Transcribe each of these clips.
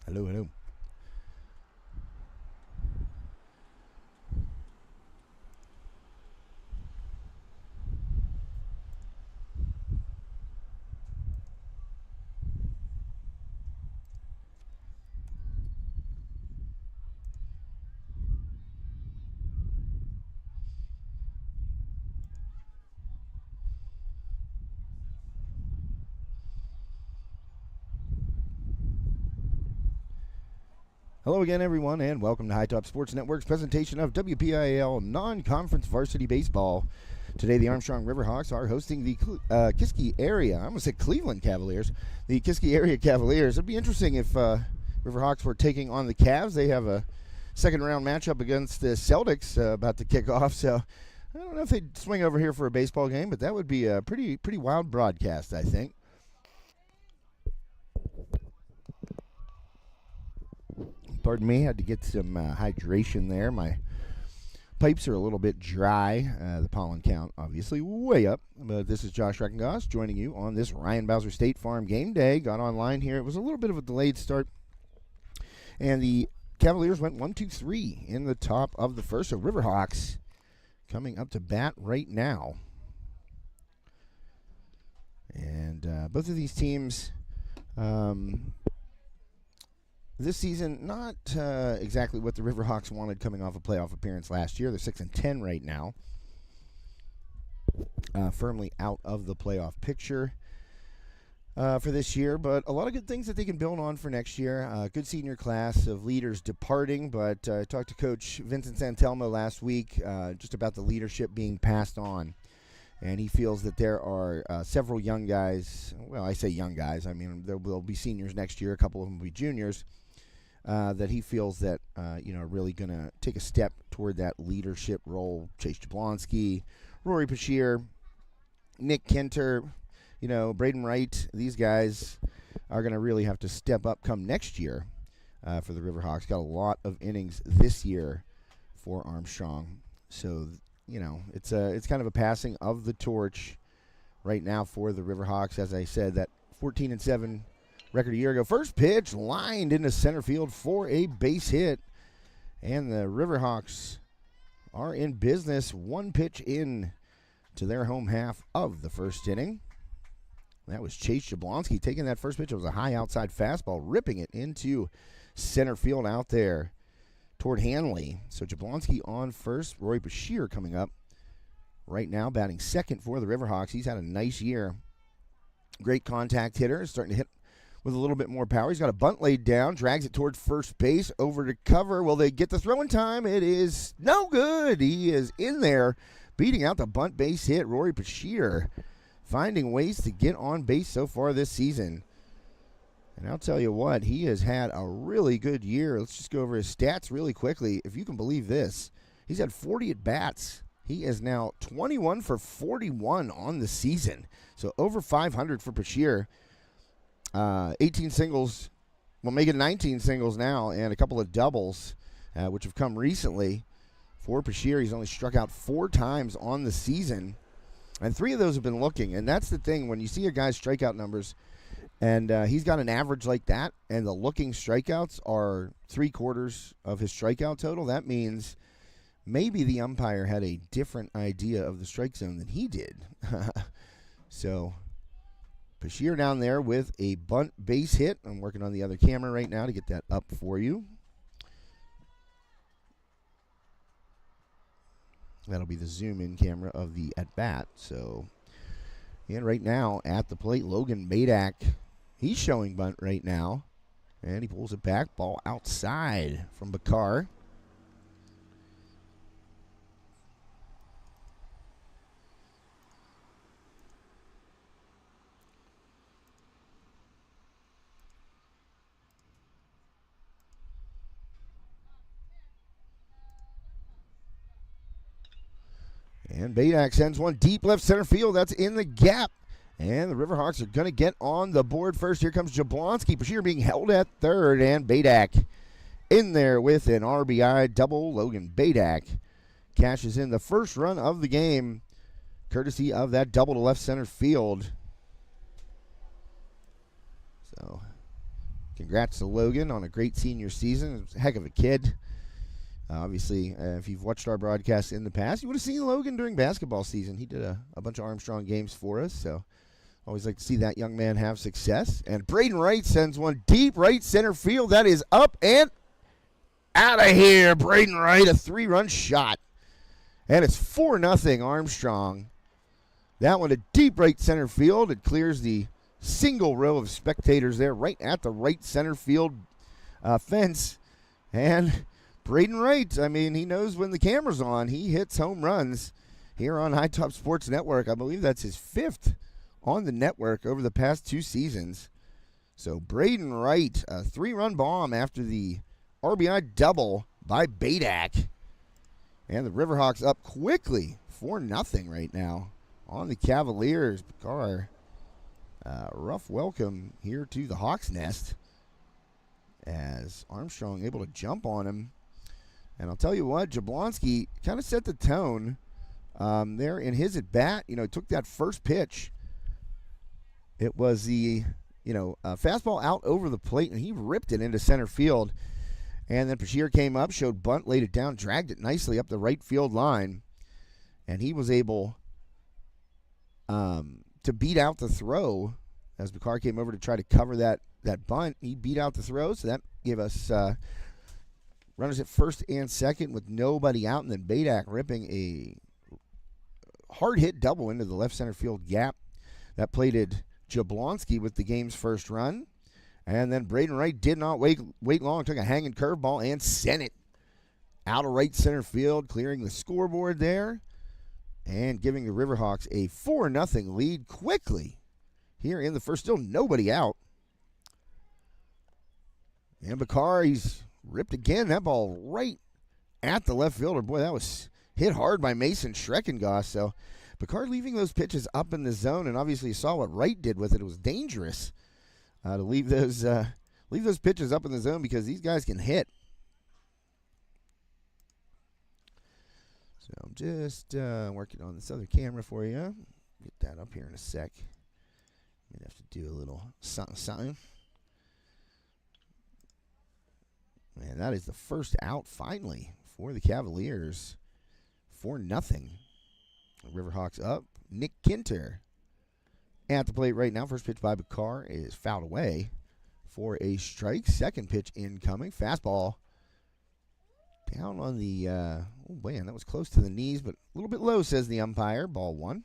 Hello, hello. Hello again, everyone, and welcome to High Top Sports Network's presentation of WPIAL non-conference varsity baseball. Today, the Armstrong Riverhawks are hosting the Kiski area. I almost said Cleveland Cavaliers. The Kiski area Cavaliers. It'd be interesting if Riverhawks were taking on the Cavs. They have a second-round matchup against the Celtics about to kick off. So I don't know if they'd swing over here for a baseball game, but that would be a pretty wild broadcast, I think. Pardon me, had to get some hydration there. My pipes are a little bit dry. The pollen count obviously way up. But this is Josh Reckengoss joining you on this Ryan Bowser State Farm game day. Got online here. It was a little bit of a delayed start. And the Cavaliers went 1-2-3 in the top of the first. So Riverhawks coming up to bat right now. And both of these teams this season, not exactly what the Riverhawks wanted coming off a playoff appearance last year. They're 6-10 right now, firmly out of the playoff picture for this year. But a lot of good things that they can build on for next year. Good senior class of leaders departing, but I talked to Coach Vincent Santelmo last week just about the leadership being passed on. And he feels that there are several young guys. Well, I say young guys. I mean, there will be seniors next year. A couple of them will be juniors. That he feels that are really going to take a step toward that leadership role. Chase Jablonski, Rory Bashir, Nick Kenter, Braden Wright. These guys are going to really have to step up come next year for the Riverhawks. Got a lot of innings this year for Armstrong. So, it's kind of a passing of the torch right now for the Riverhawks. As I said, that 14-7 record a year ago. First pitch lined into center field for a base hit. And the Riverhawks are in business. One pitch in to their home half of the first inning. That was Chase Jablonski taking that first pitch. It was a high outside fastball, ripping it into center field out there toward Hanley. So Jablonski on first. Roy Bashir coming up right now, batting second for the Riverhawks. He's had a nice year. Great contact hitter. Starting to hit with a little bit more power. He's got a bunt laid down, drags it toward first base, over to cover. Will they get the throw in time? It is no good. He is in there, beating out the bunt base hit. Rory Bashir finding ways to get on base so far this season. And I'll tell you what, he has had a really good year. Let's just go over his stats really quickly. If you can believe this, he's had 40 at-bats. He is now 21 for 41 on the season. So over 500 for Bashir. 18 singles, well, making 19 singles now, and a couple of doubles, which have come recently. For Bashir, he's only struck out 4 times on the season, and 3 of those have been looking. And that's the thing, when you see a guy's strikeout numbers, and he's got an average like that, and the looking strikeouts are 3/4 of his strikeout total, that means maybe the umpire had a different idea of the strike zone than he did. So Bashir down there with a bunt base hit. I'm working on the other camera right now to get that up for you. That'll be the zoom-in camera of the at-bat. So, and right now at the plate, Logan Badak, he's showing bunt right now. And he pulls it back, ball outside from Bakar. And Badak sends one deep left center field. That's in the gap. And the Riverhawks are going to get on the board first. Here comes Jablonski. Bashir being held at third. And Badak in there with an RBI double. Logan Badak cashes in the first run of the game, courtesy of that double to left center field. So Congrats to Logan on a great senior season. He's a heck of a kid. Obviously, if you've watched our broadcasts in the past, you would have seen Logan during basketball season. He did a bunch of Armstrong games for us, so always like to see that young man have success. And Braden Wright sends one deep right center field. That is up and out of here. Braden Wright, a 3-run shot. And it's 4-0 Armstrong. That one to deep right center field. It clears the single row of spectators there right at the right center field fence. And Braden Wright, I mean, he knows when the camera's on. He hits home runs here on High Top Sports Network. I believe that's his 5th on the network over the past 2 seasons. So Braden Wright, a 3-run bomb after the RBI double by Badak. And the Riverhawks up quickly, 4-0 right now on the Cavaliers. Bakar, rough welcome here to the Hawks nest as Armstrong able to jump on him. And I'll tell you what, Jablonski kind of set the tone there in his at-bat. You know, took that first pitch. It was the, fastball out over the plate, and he ripped it into center field. And then Bashir came up, showed bunt, laid it down, dragged it nicely up the right field line. And he was able to beat out the throw as Bakar came over to try to cover that bunt. He beat out the throw, so that gave us runners at first and second with nobody out. And then Badak ripping a hard-hit double into the left center field gap. That plated Jablonski with the game's first run. And then Braden Wright did not wait long, took a hanging curveball and sent it out of right center field, clearing the scoreboard there and giving the Riverhawks a 4-0 lead quickly here in the first. Still nobody out. And Bakar, he's ripped again. That ball right at the left fielder. Boy, that was hit hard by Mason Schreckengoss. So Bakar leaving those pitches up in the zone, and obviously you saw what Wright did with it. It was dangerous to leave those pitches up in the zone because these guys can hit. So I'm just working on this other camera for you. Get that up here in a sec. I'm going to have to do a little something. And that is the first out finally for the Cavaliers. 4-0. Riverhawks up. Nick Kinter at the plate right now. First pitch by Bakar is fouled away for a strike. Second pitch incoming. Fastball down on the, oh man, that was close to the knees, but a little bit low, says the umpire. Ball 1.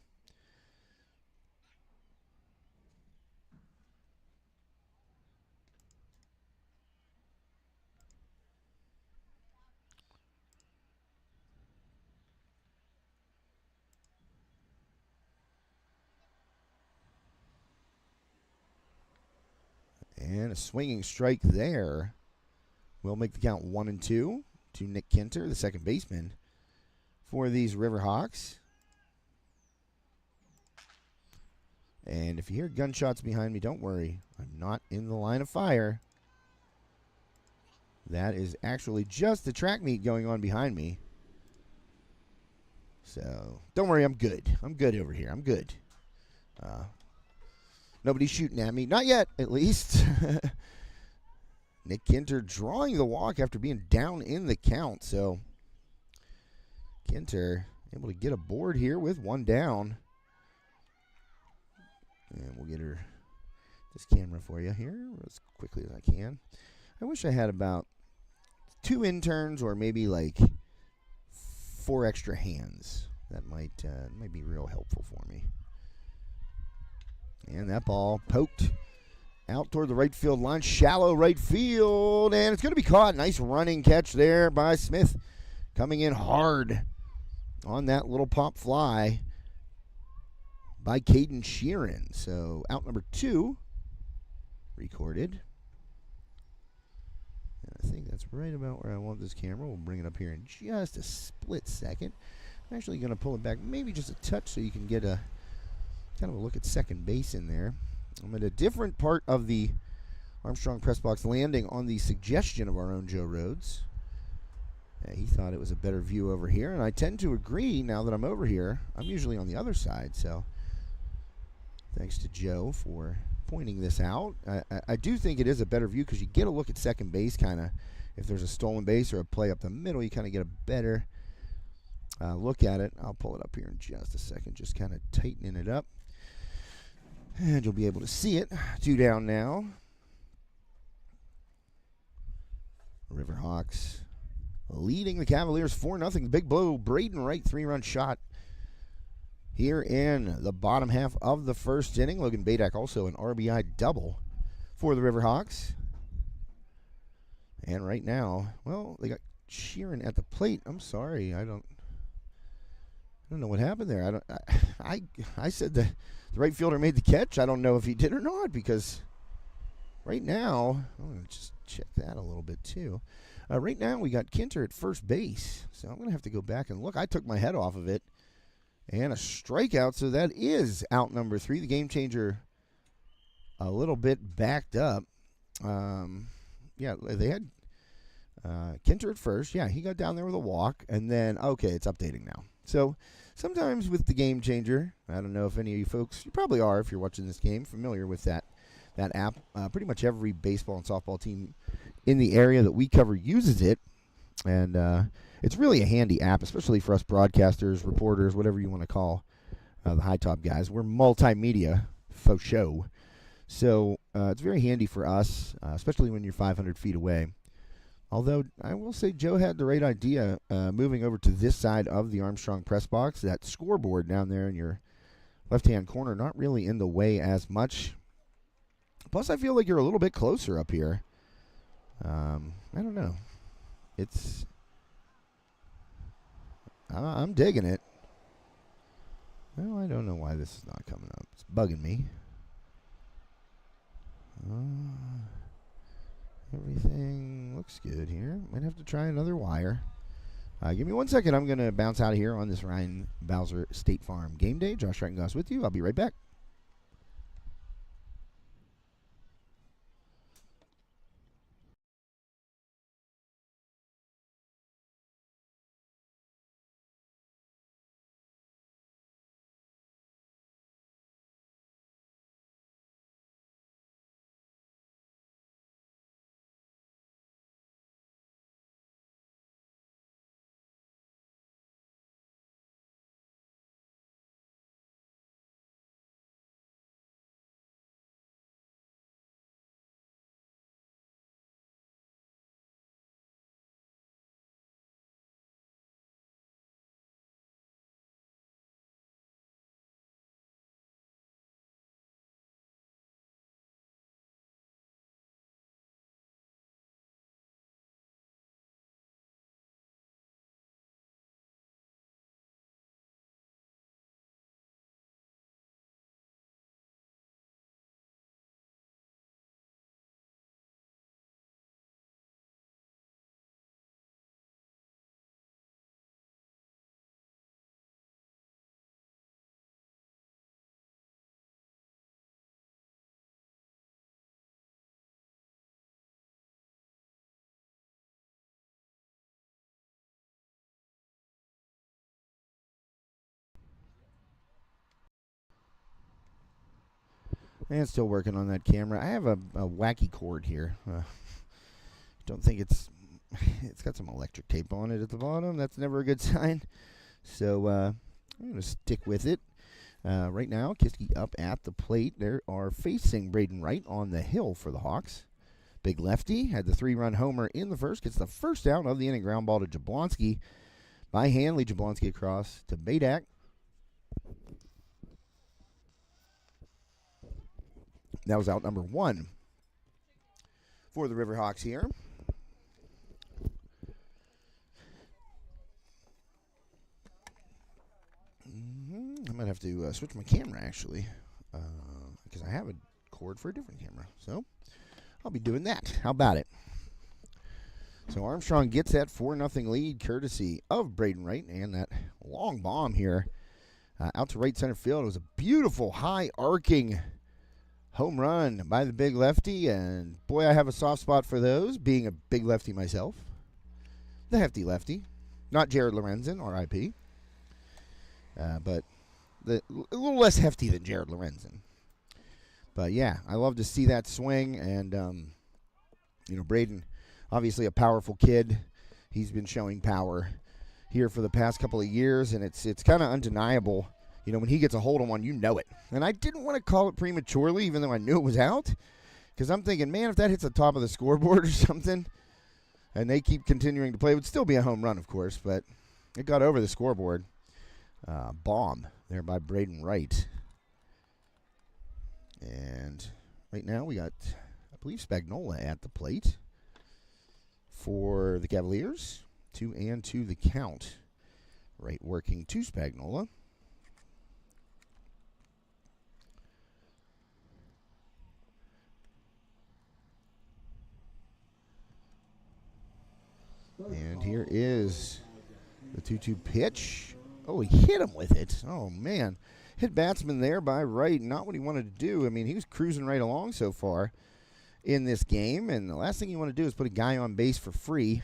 And a swinging strike there will make the count 1-2 to Nick Kinter, the second baseman for these Riverhawks. And if you hear gunshots behind me, don't worry. I'm not in the line of fire. That is actually just the track meet going on behind me. So don't worry, I'm good. I'm good over here. I'm good. Nobody's shooting at me. Not yet, at least. Nick Kinter drawing the walk after being down in the count. So Kinter able to get aboard here with one down. And we'll get this camera for you here as quickly as I can. I wish I had about 2 interns or maybe like 4 extra hands. That might be real helpful for me. And that ball poked out toward the right field line. Shallow right field. And it's going to be caught. Nice running catch there by Smith. Coming in hard on that little pop fly by Caden Sheeran. So out number 2 recorded. And I think that's right about where I want this camera. We'll bring it up here in just a split second. I'm actually going to pull it back maybe just a touch so you can get a kind of a look at second base in there. I'm at a different part of the Armstrong press box, landing on the suggestion of our own Joe Rhodes. He thought it was a better view over here, and I tend to agree now that I'm over here. I'm usually on the other side, so thanks to Joe for pointing this out. I do think it is a better view because you get a look at second base kind of. If there's a stolen base or a play up the middle, you kind of get a better look at it. I'll pull it up here in just a second, just kind of tightening it up. And you'll be able to see it. 2 down now. Riverhawks leading the Cavaliers 4-0. Big blow, Braden Wright, 3-run shot here in the bottom half of the first inning. Logan Badak also an RBI double for the Riverhawks. And right now, well, they got Sheeran at the plate. I'm sorry, I don't know what happened there. I said the right fielder made the catch. I don't know if he did or not because right now, I'm going to just check that a little bit too. Right now, we got Kinter at first base. So I'm going to have to go back and look. I took my head off of it. And a strikeout, so that is out number 3. The game changer a little bit backed up. Yeah, they had Kinter at first. Yeah, he got down there with a walk. And then, okay, it's updating now. So sometimes with the game changer, I don't know if any of you folks, you probably are if you're watching this game, familiar with that app. Pretty much every baseball and softball team in the area that we cover uses it. And it's really a handy app, especially for us broadcasters, reporters, whatever you want to call the high top guys. We're multimedia faux show. So it's very handy for us, especially when you're 500 feet away. Although I will say Joe had the right idea moving over to this side of the Armstrong press box. That scoreboard down there in your left-hand corner, not really in the way as much. Plus, I feel like you're a little bit closer up here. I don't know. I'm digging it. Well, I don't know why this is not coming up. It's bugging me. Everything looks good here. Might have to try another wire. Give me 1 second. I'm going to bounce out of here on this Ryan Bowser State Farm game day. Josh Reitengoss with you. I'll be right back. And still working on that camera. I have a wacky cord here. Don't think it's got some electric tape on it at the bottom. That's never a good sign. So I'm going to stick with it. Right now, Kiski up at the plate. They are facing Braden Wright on the hill for the Hawks. Big lefty had the 3-run homer in the first. Gets the first down of the inning. Ground ball to Jablonski by Hanley. Jablonski across to Badak. That was out number 1 for the Riverhawks here. I might have to switch my camera, actually, because I have a cord for a different camera. So I'll be doing that. How about it? So Armstrong gets that 4-0 lead, courtesy of Braden Wright, and that long bomb here out to right center field. It was a beautiful, high-arcing home run by the big lefty, and boy, I have a soft spot for those, being a big lefty myself. The hefty lefty. Not Jared Lorenzen, R.I.P., but a little less hefty than Jared Lorenzen. But, yeah, I love to see that swing. And, Braden, obviously a powerful kid. He's been showing power here for the past couple of years, and it's kind of undeniable. When he gets a hold on one, you know it. And I didn't want to call it prematurely, even though I knew it was out, because I'm thinking, man, if that hits the top of the scoreboard or something, and they keep continuing to play, it would still be a home run, of course, but it got over the scoreboard. Bomb there by Braden Wright. And right now we got, I believe, Spagnola at the plate for the Cavaliers. 2-2 the count. Right working to Spagnola. And here is the 2-2 pitch. Oh, he hit him with it. Oh, man. Hit batsman there by Wright. Not what he wanted to do. I mean, he was cruising right along so far in this game. And the last thing you want to do is put a guy on base for free.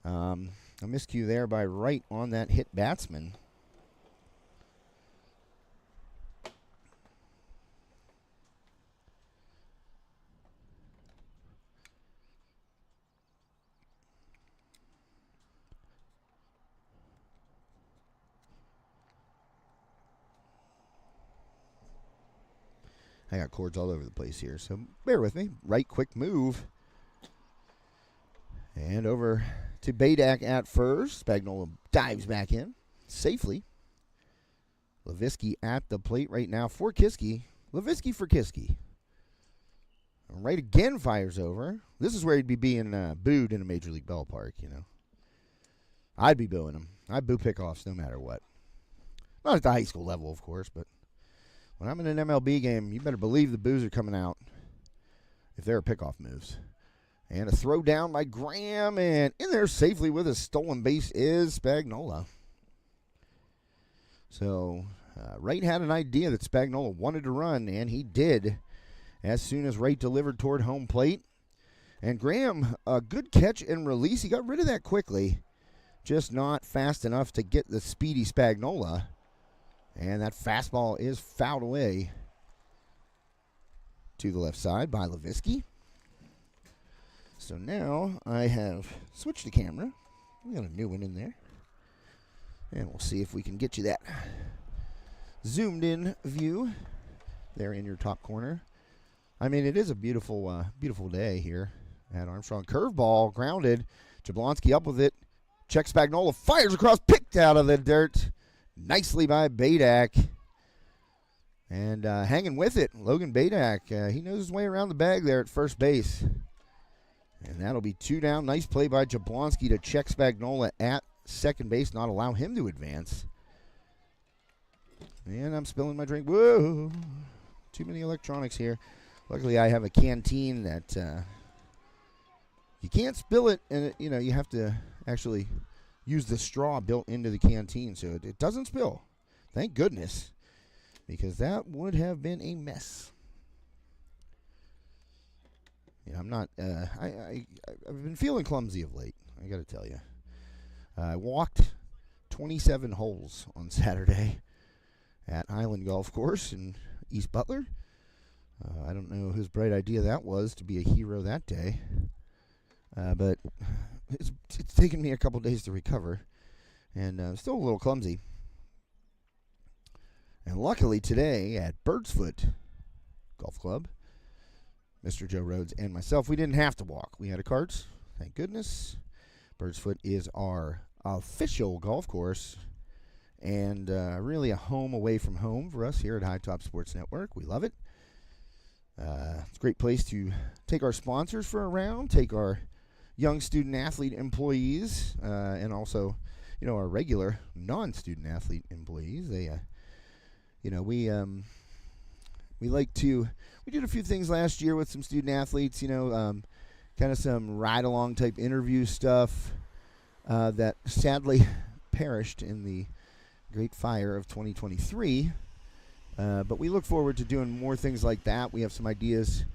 A miscue there by Wright on that hit batsman. I got cords all over the place here, so bear with me. Right quick move. And over to Badak at first. Spagnola dives back in safely. Leviski at the plate right now for Kiski. Leviski for Kiski. Right again fires over. This is where he'd be being booed in a Major League ballpark, I'd be booing him. I'd boo pickoffs no matter what. Not at the high school level, of course, but when I'm in an MLB game, you better believe the boos are coming out if there are pickoff moves. And a throw down by Graham, and in there safely with a stolen base is Spagnola. So Wright had an idea that Spagnola wanted to run, and he did as soon as Wright delivered toward home plate. And Graham, a good catch and release. He got rid of that quickly, just not fast enough to get the speedy Spagnola. And that fastball is fouled away to the left side by Leviski. So now I have switched the camera. We got a new one in there. And we'll see if we can get you that zoomed in view there in your top corner. I mean, it is a beautiful, beautiful day here at Armstrong. Curveball grounded. Jablonski up with it. Check Spagnola, fires across, picked out of the dirt. Nicely by Badak. And hanging with it, Logan Badak. He knows his way around the bag there at first base. And that'll be 2 down. Nice play by Jablonski to check Spagnola at second base, not allow him to advance. And I'm spilling my drink. Whoa. Too many electronics here. Luckily, I have a canteen that you can't spill it, and you have to actually use the straw built into the canteen so it doesn't spill. Thank goodness, because that would have been a mess. I'm not. I've been feeling clumsy of late. I got to tell you. I walked 27 holes on Saturday at Island Golf Course in East Butler. I don't know whose bright idea that was to be a hero that day, but it's taken me a couple days to recover, and still a little clumsy. And luckily today at Birdsfoot Golf Club, Mr. Joe Rhodes and myself, we didn't have to walk. We had a cart, thank goodness. Birdsfoot is our official golf course, and really a home away from home for us here at High Top Sports Network. We love it. It's a great place to take our sponsors for a round, take our young student-athlete employees, and also, our regular non-student-athlete employees. They, we like to, we did a few things last year with some student-athletes, kind of some ride-along type interview stuff that sadly perished in the Great Fire of 2023. But we look forward to doing more things like that. We have some ideas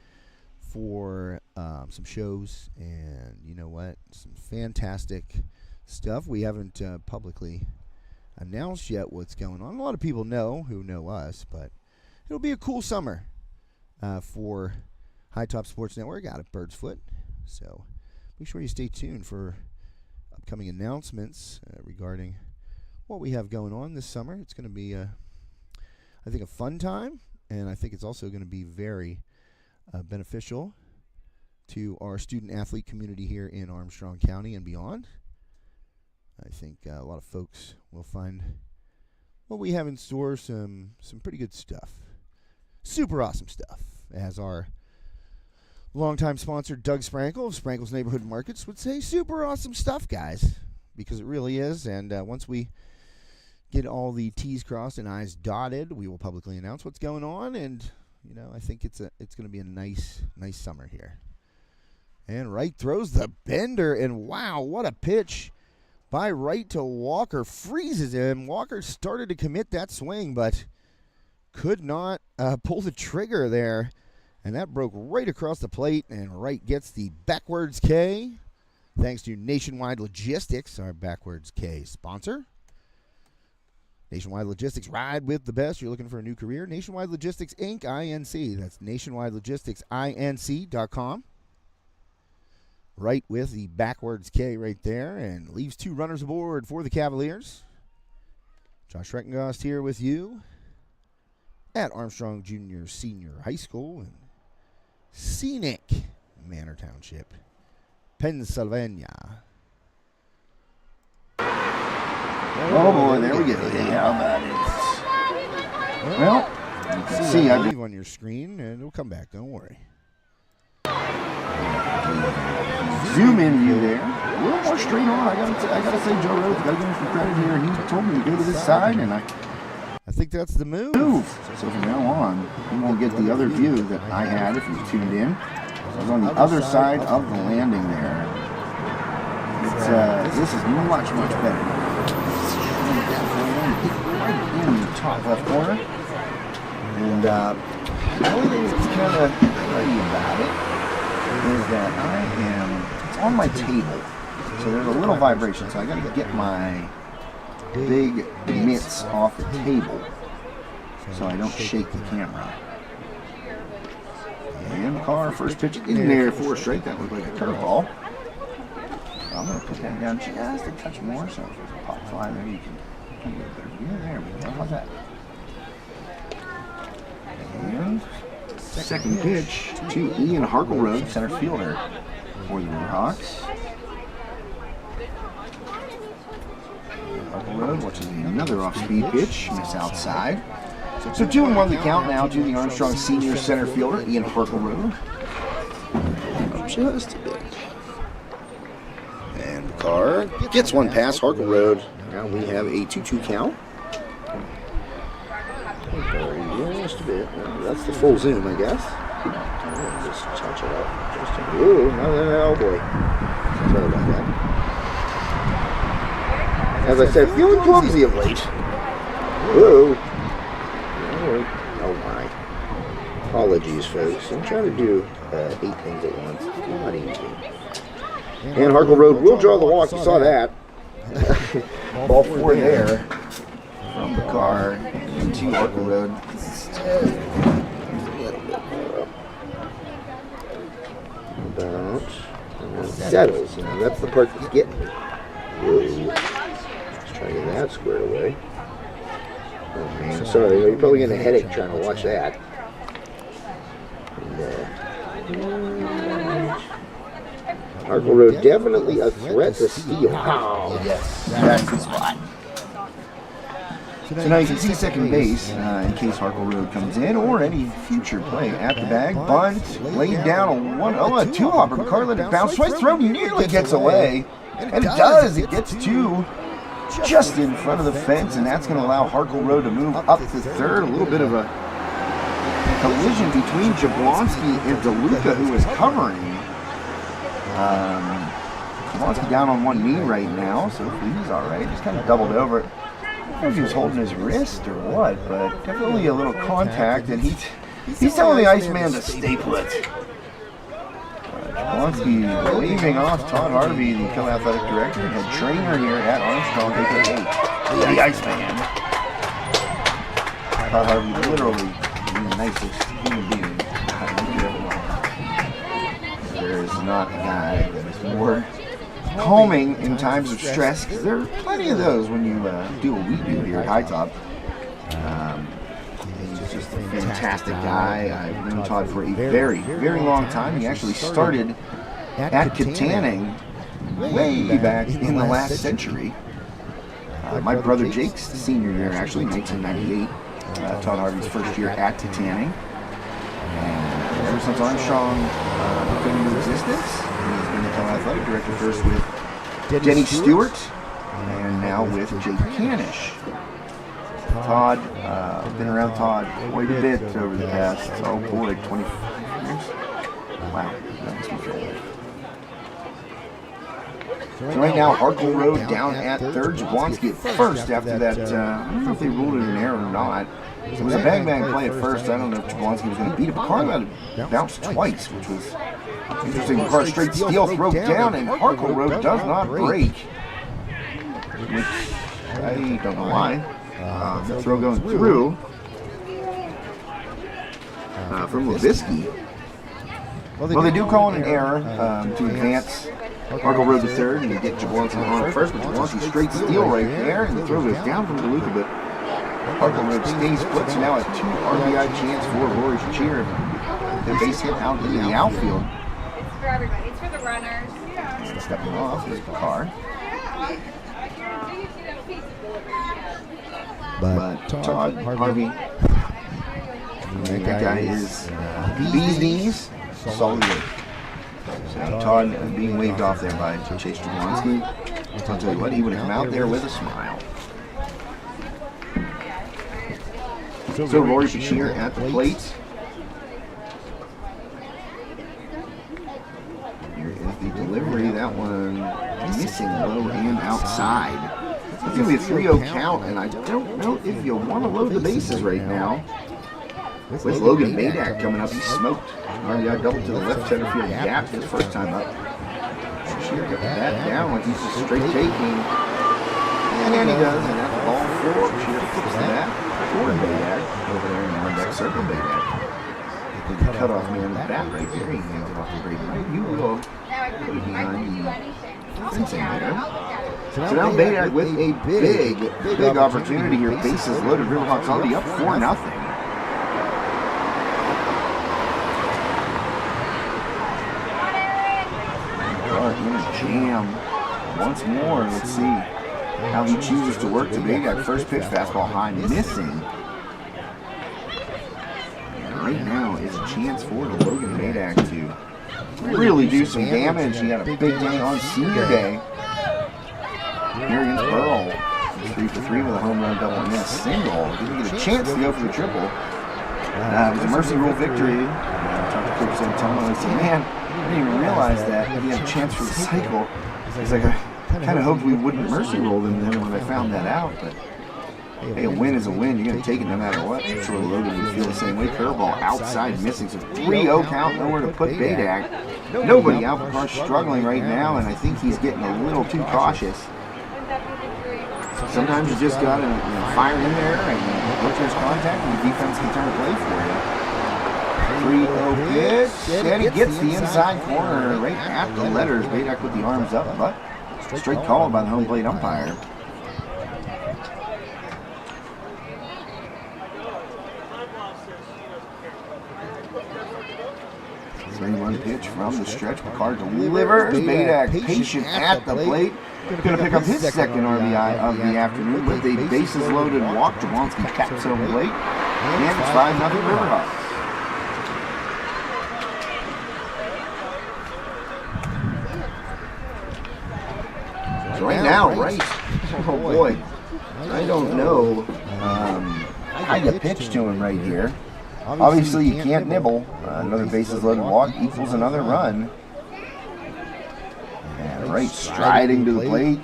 for some shows, and you know what? Some fantastic stuff. We haven't publicly announced yet what's going on. A lot of people know who know us, but it'll be a cool summer for High Top Sports Network out of Bird's Foot. So make sure you stay tuned for upcoming announcements regarding what we have going on this summer. It's going to be, I think, a fun time, and I think it's also going to be very beneficial to our student-athlete community here in Armstrong County and beyond. I think a lot of folks will find what we have in store some pretty good stuff. Super awesome stuff, as our longtime sponsor Doug Sprankle of Sprankle's Neighborhood Markets would say. Super awesome stuff, guys, because it really is. And once we get all the T's crossed and I's dotted, we will publicly announce what's going on. And I think it's going to be a nice summer here. And Wright throws the bender, and wow, what a pitch by Wright to Walker. Freezes him. Walker started to commit that swing, but could not pull the trigger there. And that broke right across the plate, and Wright gets the backwards K. Thanks to Nationwide Logistics, our backwards K sponsor. Nationwide Logistics, ride with the best. You're looking for a new career. Nationwide Logistics, Inc., INC. That's nationwidelogisticsinc.com. Right with the backwards K right there, and leaves 2 runners aboard for the Cavaliers. Josh Reckengost here with you at Armstrong Junior Senior High School in scenic Manor Township, Pennsylvania. Oh boy, there we go. How about it? Well, you can see I leave on your screen, and it'll come back. Don't worry. Zoom in view there. A little more straight on. I gotta say, Joe Rhodes, gotta give him some credit here. He told me to go to this side, and I think that's the move. So from now on, you won't get the other view that I had if you tuned in. I was on the other side of the landing there. This is much better. Right in the top left corner. And the only thing that's kind of funny about it is that it's on my table. So there's a little vibration. So I got to get my big mitts off the table so I don't shake the camera. And Carr, first pitch in there for a strike. That looked like a curveball. I'm going to put that down just a touch more. So if there's a pop fly there, you can get a better view. There we go. How's that? And second pitch to Ian Harkleroad, center fielder for the Riverhawks. Harkleroad, which is another off-speed pitch, miss outside. So 2-1 the count now to the Armstrong senior center fielder, Ian Harkleroad. Just a bit. And Carr gets one past Harkleroad. Now we have a 2-2 count. Just a bit. That's the full zoom, I guess. Just touch it up. Ooh, oh boy. Sorry about that. As I said, feeling clumsy of late. Whoa. Oh my. Apologies, folks. I'm trying to do 8 things at once. Not easy. And Harkleroad will draw the walk. You saw that. Ball 4 there from the car into Harkleroad. Settles. That's the part that's getting me. Let's try to get that squared away. Oh man, sorry. You're probably getting a headache trying to watch that. Harkleroad definitely a threat to steal. Oh, yes. That's the spot. So now you can see second base in case Harkleroad comes in, or any future play at the bag. Bunt, laid down a 2-hopper. Carr let it bounce. Twice thrown, nearly gets away. And it does. It gets 2 just in front of the fence, and that's going to allow Harkleroad to move up to third. A little bit of a collision between Jablonski and DeLuca, who is covering. Jablonski down on one knee right now, so he's all right. Just kind of doubled over. I don't know if he was holding his wrist or what, but definitely a little contact, and he's telling the Iceman to stay put. Jablonski waving off Todd Harvey, the co-athletic director and head trainer here at Armstrong, aka the Iceman. Todd Harvey literally the nicest human being not a guy that is more calming in times of stress, because there are plenty of those when you do what we do here at High Top. He's just a fantastic guy. I've known Todd for a very, very long time. He actually started at Katanning way back in the last century. My brother Jake's senior year, actually, 1998. Todd Harvey's first year at Katanning. And ever since Armstrong came into existence, he's been the Todd Athletic Director, first with Jenny Stewart, and now with Jake Canish. Todd, been around Todd quite a bit over the past, 20 years. Wow, that makes me feel old. So right now, Harkle Road down at third. Jablonski at first after that. I don't know if they ruled it an error or not. So it was a bang-bang play at first. I don't know if Jablonski was going to beat it, but Carr got it bounced twice, which was interesting. Carr straight steal, throw down, and Harkle Road does not break. Which I don't know why. The throw going through from Leviski. Well, they do call it an error to advance Harkle Road to third and get Jablonski on first, but Jablonski straight steal right there, and the throw goes down from DeLuca, but Harkle Road stays put, so now a 2 RBI chance for Rory Cheer. The base hit out into the outfield. It's for everybody. It's for the runners. And stepping off is Carr. But Todd Harvey, that guy is bee's knees, solid work. So Todd being waved off there by Chase Jablonski. I'll tell you what, he would have come out there with a smile. So Rory Bashir at the plate. Here is the delivery. That one missing low and outside. It's going to be a 3-0 count, and I don't know if you want to load the bases right now. With Logan Badak coming up, he smoked. RBI double to the left center field gap his first time up. Bashir got that down like he's just straight taking. And then he does, and that's the ball for Bashir flips the bat. Badak over there in the on-deck circle. Badak. The cutoff man in the bat right there. He hands it off the grade right. You will put behind the fencing there. So now Badak with a big opportunity here. Bases loaded. Riverhawks already up 4-0. In a jam once more. Let's see how he chooses to work to Badak. First pitch, fastball high, missing. And right now is a chance for the Logan Badak to really do some damage. He had a big day on senior day here against Burl. 3 for 3 with a home run, double, and then a single. He didn't get a chance to go for the triple. It was a mercy rule victory. I talked to Coach Santana and I said, man, I didn't even realize that he had a chance for the cycle. He's like, I kind of hoped we wouldn't mercy roll them then when I found that out, but hey, a win is a win. You're going to take it no matter what. I'm sure Logan would feel the same way. Curveball outside missing, so 3-0 count, nowhere to put Badak. Nobody out. Carr's struggling right now, and I think he's getting a little too cautious. Sometimes you just got to fire in there and look for his contact, and the defense can turn a play for you. 3-0 pitch, and he gets the inside corner right at the letters. Badak with the arms up, but straight call by the home plate umpire. One pitch from the stretch. Picard delivers. Badak patient at the plate. Going to pick up his second RBI of the afternoon with a bases loaded walk. Jablonski caps home plate. And it's 5-0 Riverhawks. So right now, oh boy, I don't know how you pitch to him right here. Obviously, you can't nibble. Another bases loaded walk equals another run. And right, striding to the plate.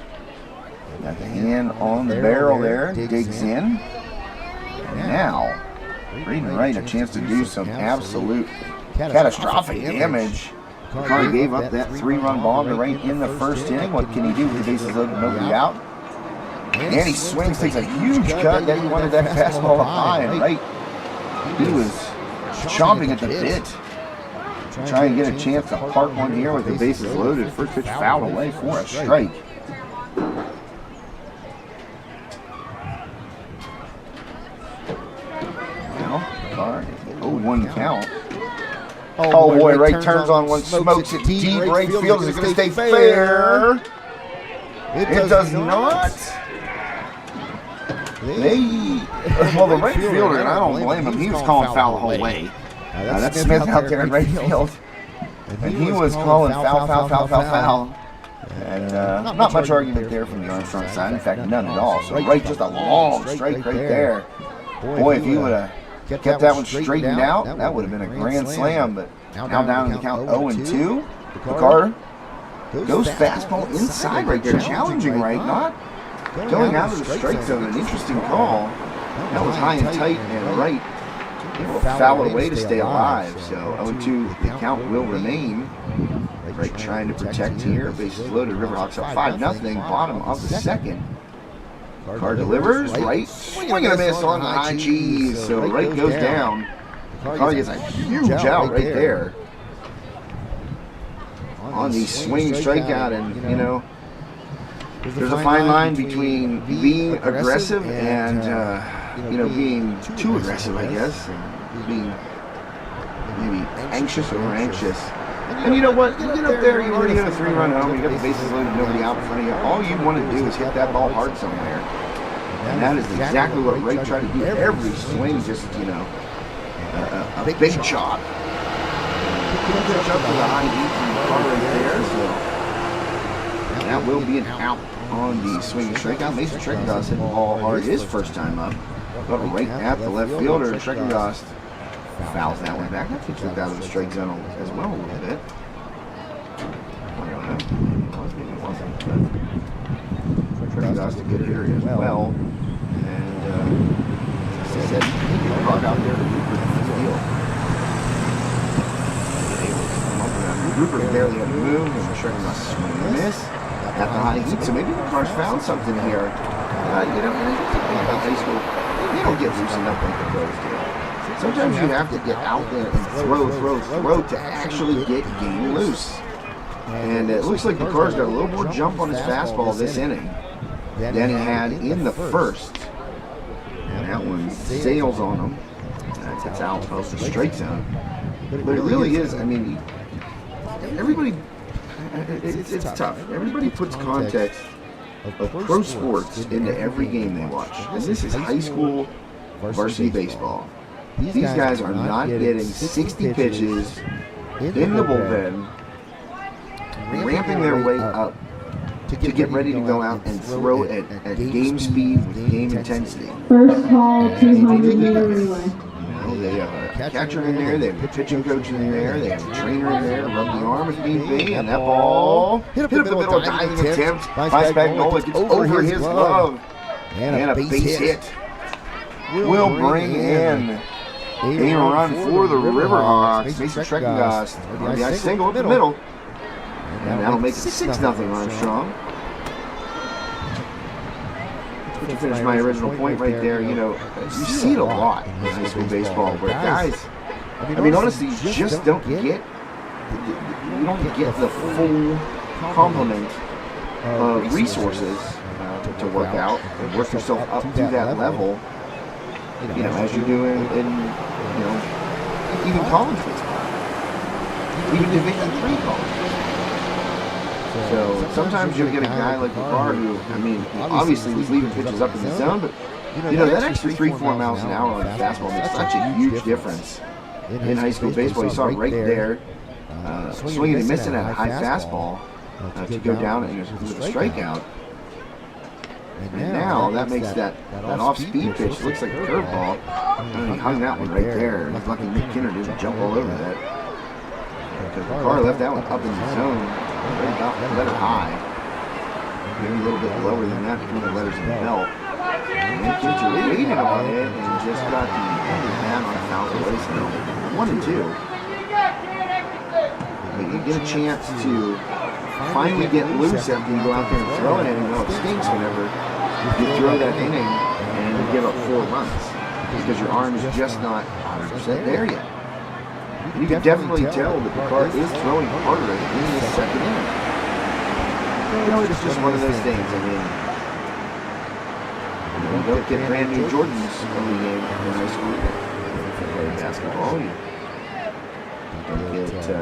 Got the hand on the barrel there. Digs in. And now, reading right, a chance to do some absolute catastrophic damage. Carr gave up that 3-run bomb to right in the first inning. What can he do with the bases loaded, nobody out? And he swings, takes a huge cut. Then he wanted that fastball up high and right. He was chomping at the bit trying to get a chance to park one here with the bases loaded. First pitch fouled away for a strike. Now, Carr, 0-1 count. Oh boy, right turns on one, smokes it deep. Right field, is it going to stay fair? It does not. Well, the right fielder, and I don't blame him, he was calling foul the whole way. That's Smith out there in right field. And he was calling foul. And not much argument there from the Armstrong side. In fact, none at all. So right, just a long strike right there. Boy, if he would have kept that one straightened out, that would have been a grand slam. But now down in the count 0-2. Carr goes fastball inside right there, challenging right, not going out of the strike zone. An interesting call. That was high and tight and right. Able to foul it away to stay alive. So 0-2, the count will remain. Right trying to protect here. Bases loaded. Riverhawks up 5-0. Bottom of the second. Carr delivers. Right. Swing and a miss on the high cheese. So right goes down. Carr gets a huge out right there. On the swing strikeout, and you know, there's a fine line between being aggressive and you know, being too aggressive, I guess, and being maybe anxious or anxious. And you know what? You get up there, you already got a 3-run home, you got the bases loaded, nobody out in front of you. All you want to do is hit that ball hard somewhere, and that is exactly what Ray tried to do. Every swing, just you know, a big chop. Pitch up to the high heat from the car right there, so that will be an out on the swinging strikeout. Mason Treckendost hit the ball hard his first time up, but right at the left fielder. Treckendost fouls that one back. That pitch looked out of the strike zone as well a little bit. I don't know. Maybe it wasn't, but Treckendost a good hitter as well. And as I said, he brought out there to Rupert in the field. Rupert barely had to move, and Treckendost swing and miss at the high heat. So maybe the Cars found something here. You know, when you think about high school, they don't get loosened up like the pros do. Sometimes you have to get out there and throw to actually get game loose. And it looks like the Cars got a little more jump on his fastball this inning than he had in the first. And that one sails on him. That's out of the strike zone. But it really is, I mean, everybody, it's tough. Everybody puts context of pro sports into every game they watch. And this is high school varsity baseball. These guys are not getting 60 pitches in the bullpen, ramping their way up to get ready to go out and throw at game speed with game intensity. First call, 200. They have a catcher in there, they have a pitching coach in there, they have a trainer in there to rub the arm if need be, and that ball hit up the middle, a diving attempt by Spagnola, gets over his glove, and a base hit will bring in a run for the Riverhawks. Mason Treckendost on the ice single up the middle, and that'll make it 6-0 Armstrong. To finish my original point right there, you know, you see it a lot in high school baseball where guys, I mean, honestly, you just don't get the full complement of resources to work out and work yourself up to that level, you know, as you do in you know, even college baseball, even Division III college. So sometimes you'll get a guy like Carr who, I mean, he obviously was leaving pitches up in the zone, but you know, that extra 3-4 miles an hour on his fastball makes such a huge difference in high school baseball. You saw it right there, swinging and missing at a high fastball to go down and with a strikeout. And now that makes that off-speed pitch looks like a curveball. And he hung that one right there. He's lucky Nick Kinner didn't jump all over that. Because Carr left that one up in the zone. Right about the letter high. Maybe a little bit lower than that between the letters in the belt. And Kincher waited on it and just got the man on a foul away. So 1-2. But you get a chance to finally get loose after you go out there and throw it in. You know it stinks whenever you throw that inning and you give up 4 runs because your arm is just not 100% there yet. You can definitely tell that the car is throwing harder in the second inning. It's just one of those things. I mean, you don't get brand new Jordans early game in high school. If you play basketball, you don't get, I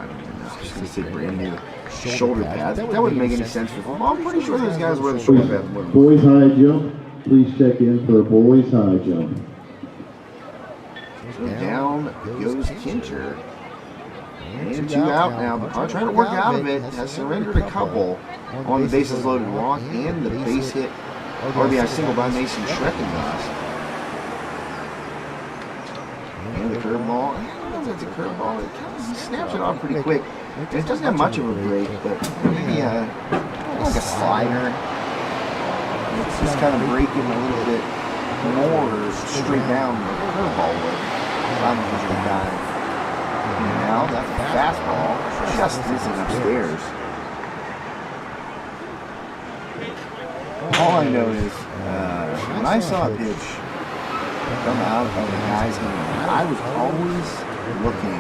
don't even know, I was just going to say brand new shoulder pads. That wouldn't make any sense for football. I'm pretty sure those guys wear the shoulder pads more than boys high jump. Please check in for boys high jump. So down goes Kincher. And 2 out now. The car trying to work out of it. Has surrendered a couple on the bases loaded walk and the base hit RBI single by Mason Schreckengoss. And the curveball. I don't know if it's a curveball. He snaps it off pretty quick. And it doesn't have much of a break, but maybe like a slider. It's just kind of breaking a little bit more straight down than the curveball would. I'm usually dive. And now that fastball just missing upstairs. All I know is when I saw a pitch come out of the guy's hand, I was always looking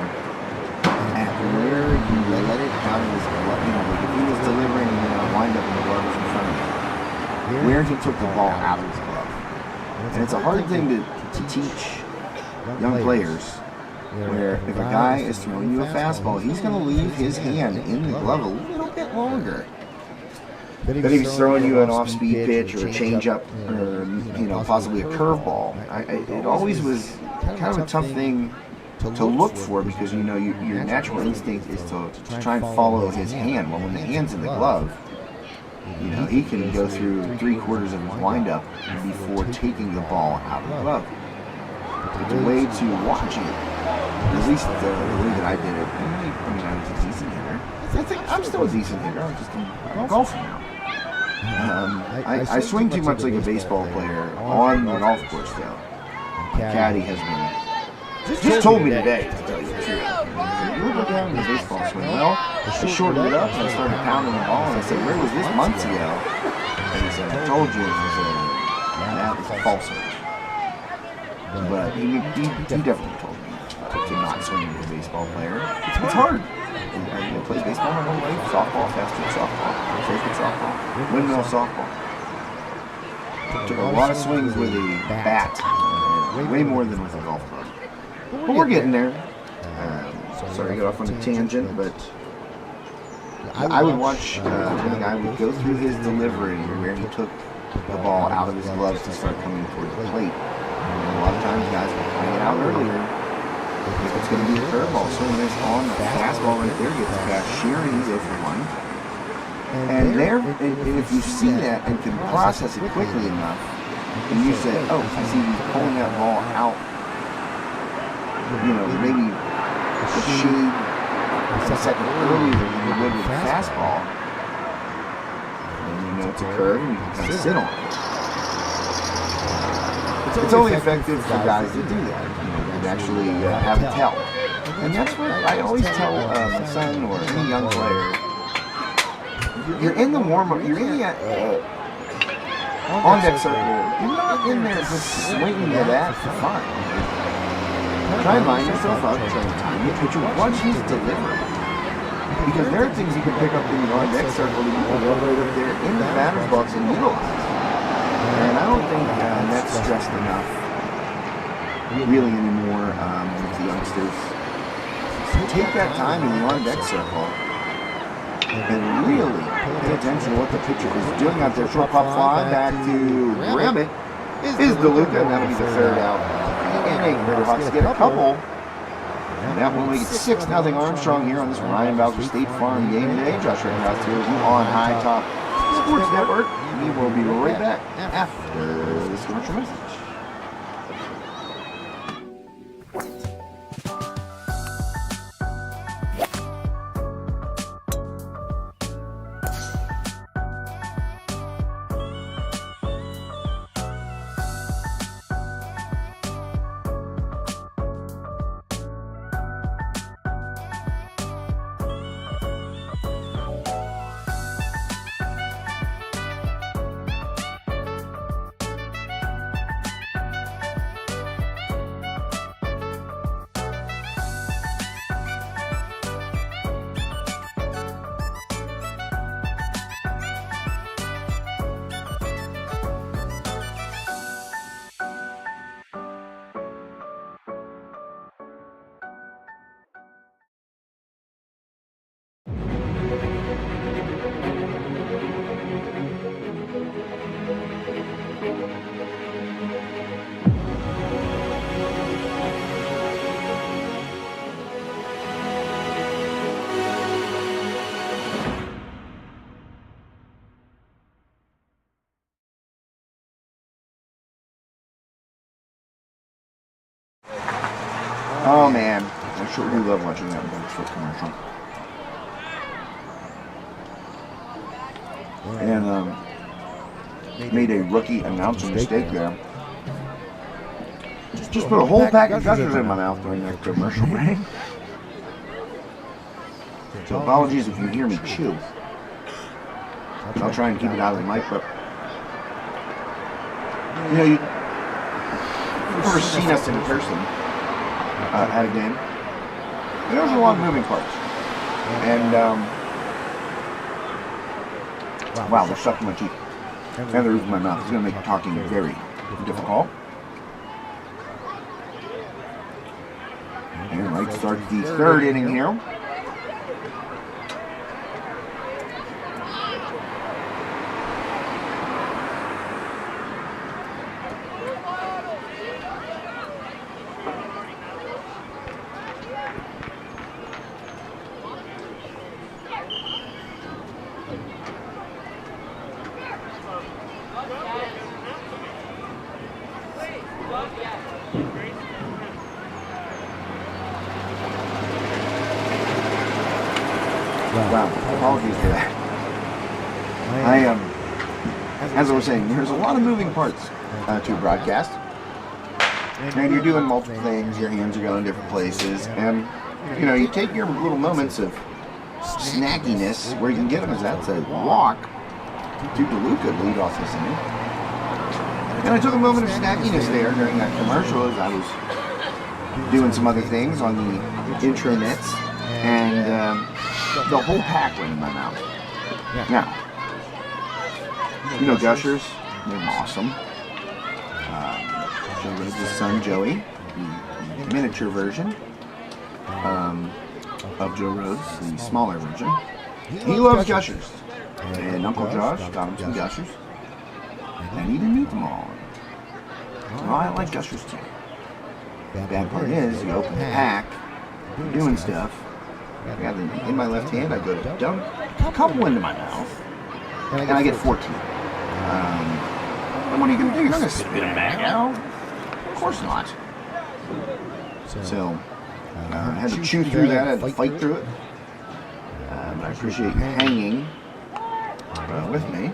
at where he let it out of his glove. Like if he was delivering a windup in the glove in front of him, where he took the ball out of his glove. And it's a hard thing to teach young players, where if a guy is throwing you a fastball, he's going to leave his hand in the glove a little bit longer. But if he's throwing you an off-speed pitch or a changeup or possibly a curveball, it always was kind of a tough thing to look for, because your natural instinct is to try and follow his hand. Well, when the hand's in the glove, he can go through 3/4 of his windup before taking the ball out of the glove. It's a way to watch it. At least the way that I did it. I was a decent hitter. I think I'm still a decent hitter. I'm just a golfer now. I swing too much like a baseball player on the golf course, though. My caddy has been just told me today, to tell you the truth. You look down in the baseball swing. Well, I shortened it up and I started pounding the ball, and I said, "Where was this months ago?" And he said, "I told you." He said, "That is falsehood." But he definitely told me to not swing as a baseball player. It's hard. I played baseball my whole life. Softball, fastball, softball, safety softball, windmill softball. Took a lot of swings with a bat, way more than with a golf club. But we're getting there. Sorry to get off on a tangent, but I would watch when the guy would go through his delivery where he took the ball out of his gloves to start coming toward the plate. And a lot of times guys will find it out earlier. It's going to be a curveball. So when it's on the fastball right there, gets back shearing, go for one. And if you see that and can process it quickly enough, and you say, "Oh, I see he's pulling that ball out," maybe a shade a second earlier than you would with a fastball, and it's a curve, and you can kind of sit on it. It's only effective for guys that do that, that actually have a tell. And that's what I always tell my son or any young player. You're in the warm-up, you're in the on-deck circle. You're not in there just swinging the bat for fun. Try and line yourself up, try and time your pitcher, watch his delivery. Because there are things you can pick up in the on-deck circle that you can go right up there in the batter's box and utilize. And I don't think that's stressed enough really anymore with the youngsters. So take that time in the on-deck circle and really pay attention to what the pitcher is doing out there. Short pop fly back to grab it is DeLuca, and that'll be the third out. And the Hawks get a couple. And that will make it 6-0 Armstrong here on this Ryan Bowser State Farm game today. Josh Rittenhouse here with you on High Top Sports Network. We will be right back after this commercial message. Oh man, I sure do love watching that Foot commercial. And made a rookie announcer mistake there. Just put a whole pack of gushers in my mouth during that commercial break. So apologies if you hear me chew. I'll try and keep it out of the mic, but you know, you've never seen us in person at a game. And there's a lot of moving parts. And wow, they're stuck in my teeth. And the roof of my mouth. It's going to make talking very difficult. And right starts the third inning here. Wow, apologies for that. As I was saying, there's a lot of moving parts to a broadcast. And you're doing multiple things, your hands are going different places, and you know, you take your little moments of snackiness where you can get them, as that's a walk to DeLuca lead off this inning. And I took a moment of snackiness there during that commercial as I was doing some other things on the intranets, and the whole pack went in my mouth. Now, you know gushers, they're awesome. Joe Rhodes' son Joey, the miniature version of Joe Rhodes, the smaller version. He loves gushers. And Uncle Josh got him some gushers. And he didn't eat them all. Well, I like gushers too. The bad part is, you open the pack, you're doing stuff. In my left hand, I go to dump a couple into my mouth, and I get 14. And what are you going to do? You're not going to spit them back out? Of course not. So, I had to chew through that, I had to fight through it. But I appreciate you hanging with me.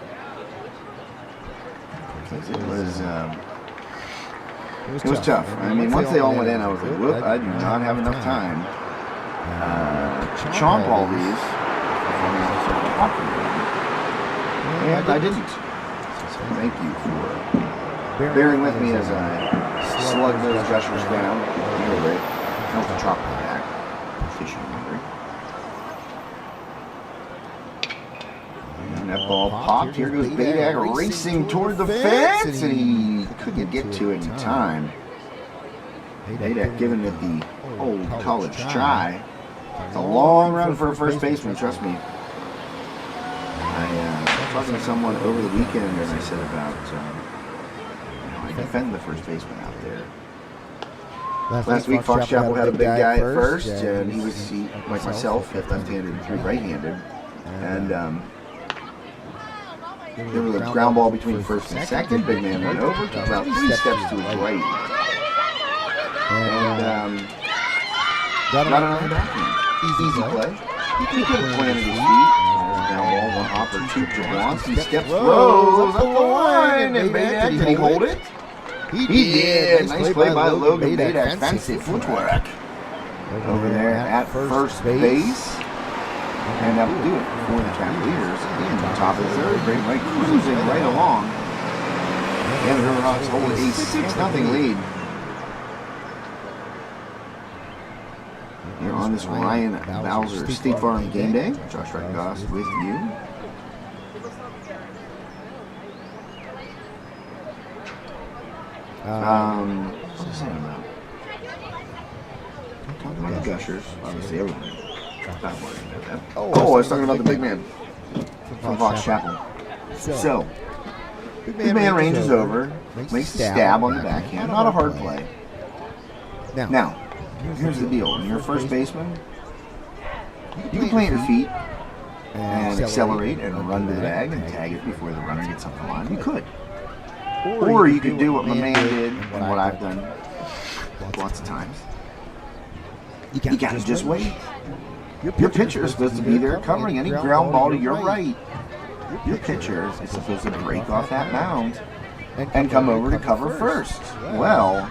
It was tough. I mean, once they all went in, I was like, whoop, I do not have enough time to chomp all these. And I didn't. So thank you for bearing with me as I slug those gushers down. Anyway, count the chocolate back. In case you're hungry. And that ball popped. Here goes Badak racing toward the fence, and he couldn't get to it in time. Badak giving it the old college try. It's a long run for a first baseman, trust me. I was talking to someone over the weekend, and I said about, I defend the first baseman out there. Last week, Fox Chapel had a big guy at first, and he was, like myself, left-handed and 3 right-handed. And there was a ground ball between first and second. Big man went over, took about 3 steps to his right. And got another backhand. Easy play. He could have planted his feet. Now ball, 1 hopper, 2 Jablonski steps, throws up the line, and Badak, did he hold it? He did. Nice play by Logan Badak. Fancy footwork over there at first base. And that will do it for the Cavaliers. In the top of the third, Great White cruising right along. And the Riverhawks hold a 6-0 lead. You're on this Ryan Bowser State Farm Game Day. Josh Reckgoss with you. What was I saying about? Talking about the gushers. Obviously, everybody. Not worrying about that. Oh, I was talking about the big man from Fox Chapel. So, big man ranges over, makes a stab on the backhand. Not a hard play. Now, here's the deal. When you're a first baseman, you can plant your feet and accelerate and run to the bag and tag it before the runner gets up the line. You could. Or you could do what my man did and what I've done lots of times. You can't just wait. Your pitcher is supposed to be there covering any ground ball to your right. Your pitcher is supposed to break off that mound and come over to cover first. Well,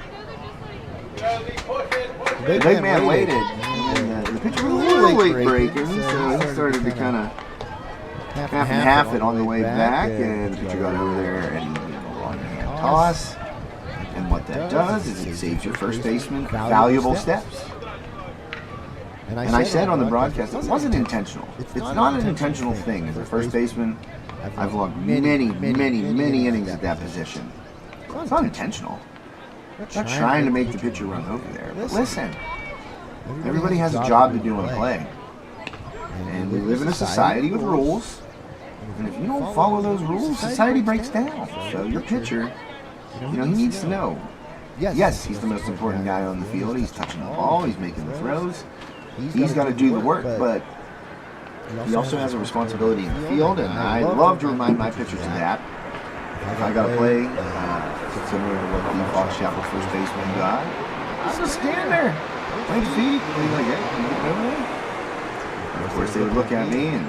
the big man waited, and the pitcher was a little late breaking, so he started to kind of half and half it on the way back, and the pitcher got over there and he gave a one-hand toss. And what that does is it saves your first baseman valuable steps. And I said on the broadcast, it wasn't intentional. It's not an intentional thing. As a first baseman, I've logged many innings at that position. It's not intentional. I'm not trying to make the pitcher run over there. But listen, everybody has a job to do on a play. And we live in a society with rules. And if you don't follow those rules, society breaks down. So your pitcher, he needs to know. Yes, he's the most important guy on the field. He's touching the ball. He's making the throws. He's got to do the work, but he also has a responsibility in the field, and I love to remind my pitchers of that. If I got to play similar to what the Fox Chapel first baseman got, I'm just stand there, play the feet, and be like, hey, can you get over there? And of course, they would look at me and,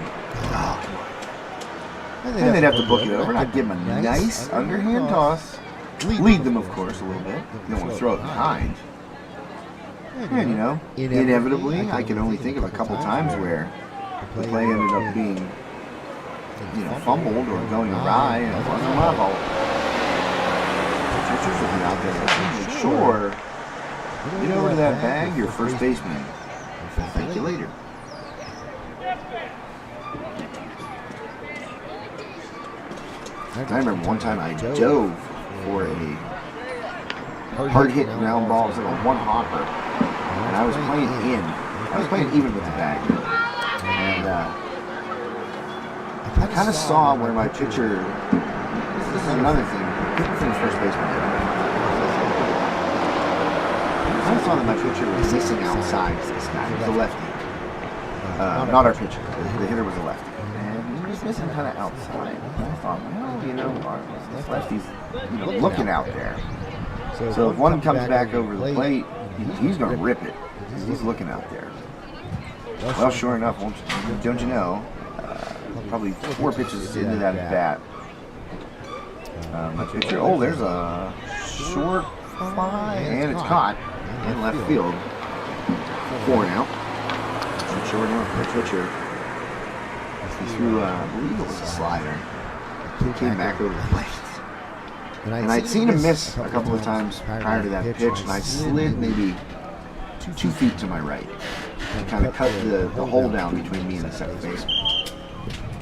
and they'd have to book it over, and I'd give them a nice underhand toss, lead them, of course, a little bit. You don't want to throw it behind. And inevitably, I can only think of a couple times where the play ended up being, fumbled or going awry, and it wasn't my fault. The pitchers would be out there make sure, get over to that bag, your first baseman. Thank you later. I remember one time I dove for a hard-hit ground ball. It was like a one-hopper. And I was playing in. I was playing even with the bag. And I kind of saw where my pitcher, this is another thing, from first baseman. I kind of saw that my pitcher was missing outside this guy. He was a lefty. Not our pitcher. The hitter was a lefty. And he was missing kind of outside. And I thought, this lefty's looking out there. So if one comes back over the plate, he's going to rip it. He's looking out there. Well, sure enough, don't you know, probably 4 pitches into that at bat. My pitcher, there's a short fly, and it's caught in left field. 4 now. And sure enough, my pitcher, he threw, I believe it was a slider. He came back over the plate. And I'd seen him miss a couple of times prior to that pitch, and I slid maybe 2 feet to my right and kind of cut the hole down between me and the second baseman.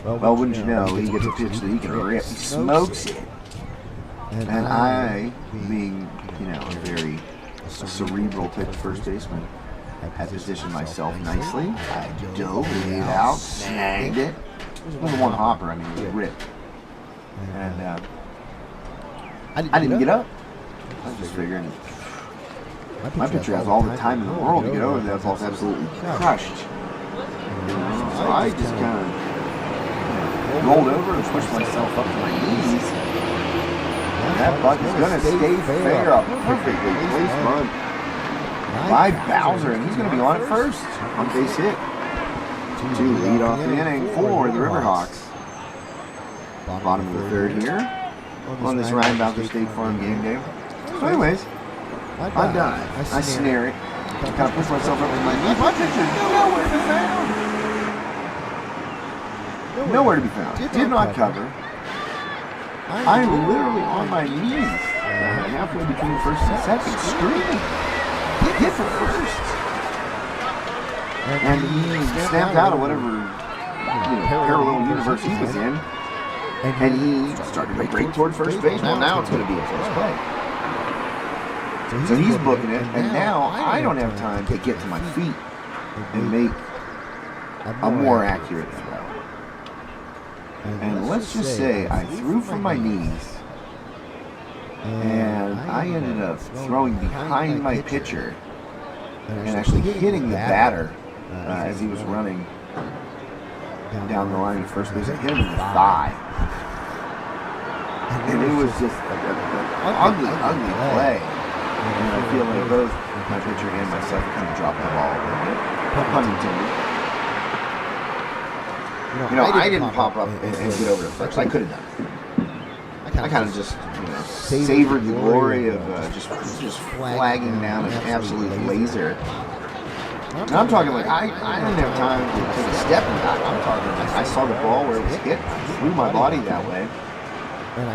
Well, wouldn't you know, he gets a pitch that he can rip. He smokes it. And I, being, a very cerebral type of first baseman, had positioned myself nicely. I dove, laid out, snagged it. It was a one-hopper, it was ripped. And I didn't get up. I was just figuring, my pitcher has all the time in the world to get over there. That's absolutely crushed. So I just kind of rolled over and pushed myself up to my knees. And that buck is going to stay fair, a perfectly placed bunt by Bowser, and he's going to be on it first. On base hit to lead off the inning for the Riverhawks. Bottom of the 3rd here on this Ryan Bowser State Farm game day. So anyways, I dive, I snare it, kind of push myself up to my knees. My pitcher nowhere to be found. Nowhere to be found. Did not cover. I am literally on my knees, halfway between first and second, screaming, hit for first. And he snapped out of whatever parallel universe he was in. And he started to break toward first base. Well, now it's going to be a close play. So he's booking it, and now I don't have time to get to my feet and make a more accurate throw. And let's just say I threw from my knees, and I ended up throwing behind my pitcher and actually hitting the batter as he was running down the line at first base. I hit him in the thigh. And it was just an ugly play. And I feel like both my pitcher and myself kind of dropped the ball a little bit. Pun intended. I didn't pop up and get over to first. I could have done it. I kind of just, savored the glory of just flagging down an absolute laser. And I'm talking like I didn't have time to take a step back. I'm talking like I saw the ball where it was hit, threw my body that way,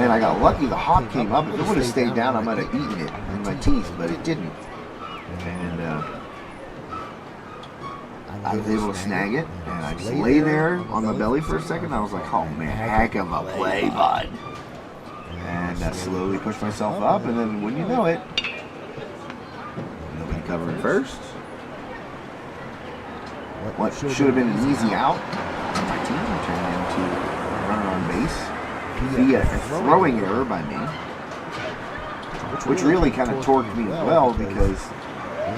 and I got lucky. The hop came up. If it would have stayed down, I might have eaten it in my teeth, but it didn't. And I was able to snag it, and I just lay there on my belly for a second. I was like, oh man, heck of a play, bud. And I slowly pushed myself up, and then when you know it, nobody covering first. What should have been an easy out on my team turned into a runner on base via a throwing error by me, which really kind of torqued me as well, because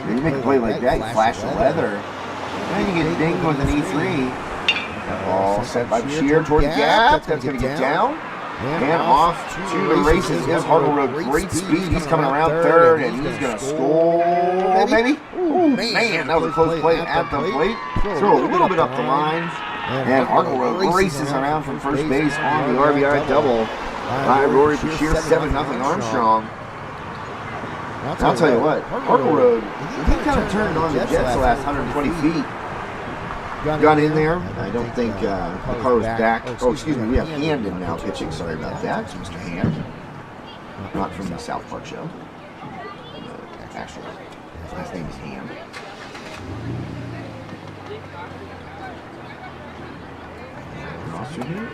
when you make a play like that, you flash the leather, and you get dinged with an E3. That ball set by Bashir toward the gap. That's going to get down. And off to the races is Hartle Road. Great speed. He's coming around third, and he's going to score, maybe. Oh, man, that was a close play at the plate. Throw a little bit up the line. And Hartle Road races around from first base on the RBI double by Rory Bashir, 7-0 Armstrong. And I'll tell you what, Hartle Road, he kind of turned on the Jets the last 120 feet. Got in there. I don't think the car was back. Oh, excuse me. We have Hamden now pitching. Sorry about that. It's Mr. Hand. Not from the South Park show. Actually, his last name is Ham. Roster here.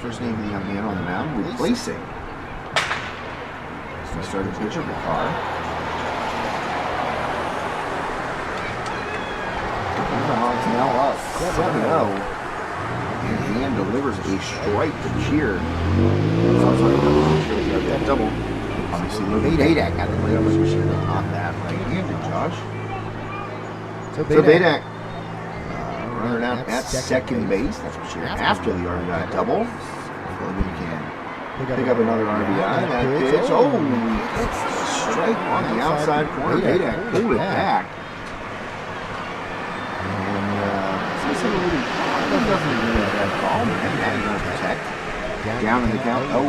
First name of the young man on the mound. Replacing. So we started pitcher for Carr. It's now up 7-0, and Hand delivers a strike to Cheer. That double. Obviously, Logan Badak got the plate on Bashir on that right-handed, Josh. So Badak runner down at second base. That's Bashir after the RBI double. Logan can pick up another RBI. That pitch. Oh, it's a strike on the outside corner. Badak pulled it back. Down in the count, 0-2,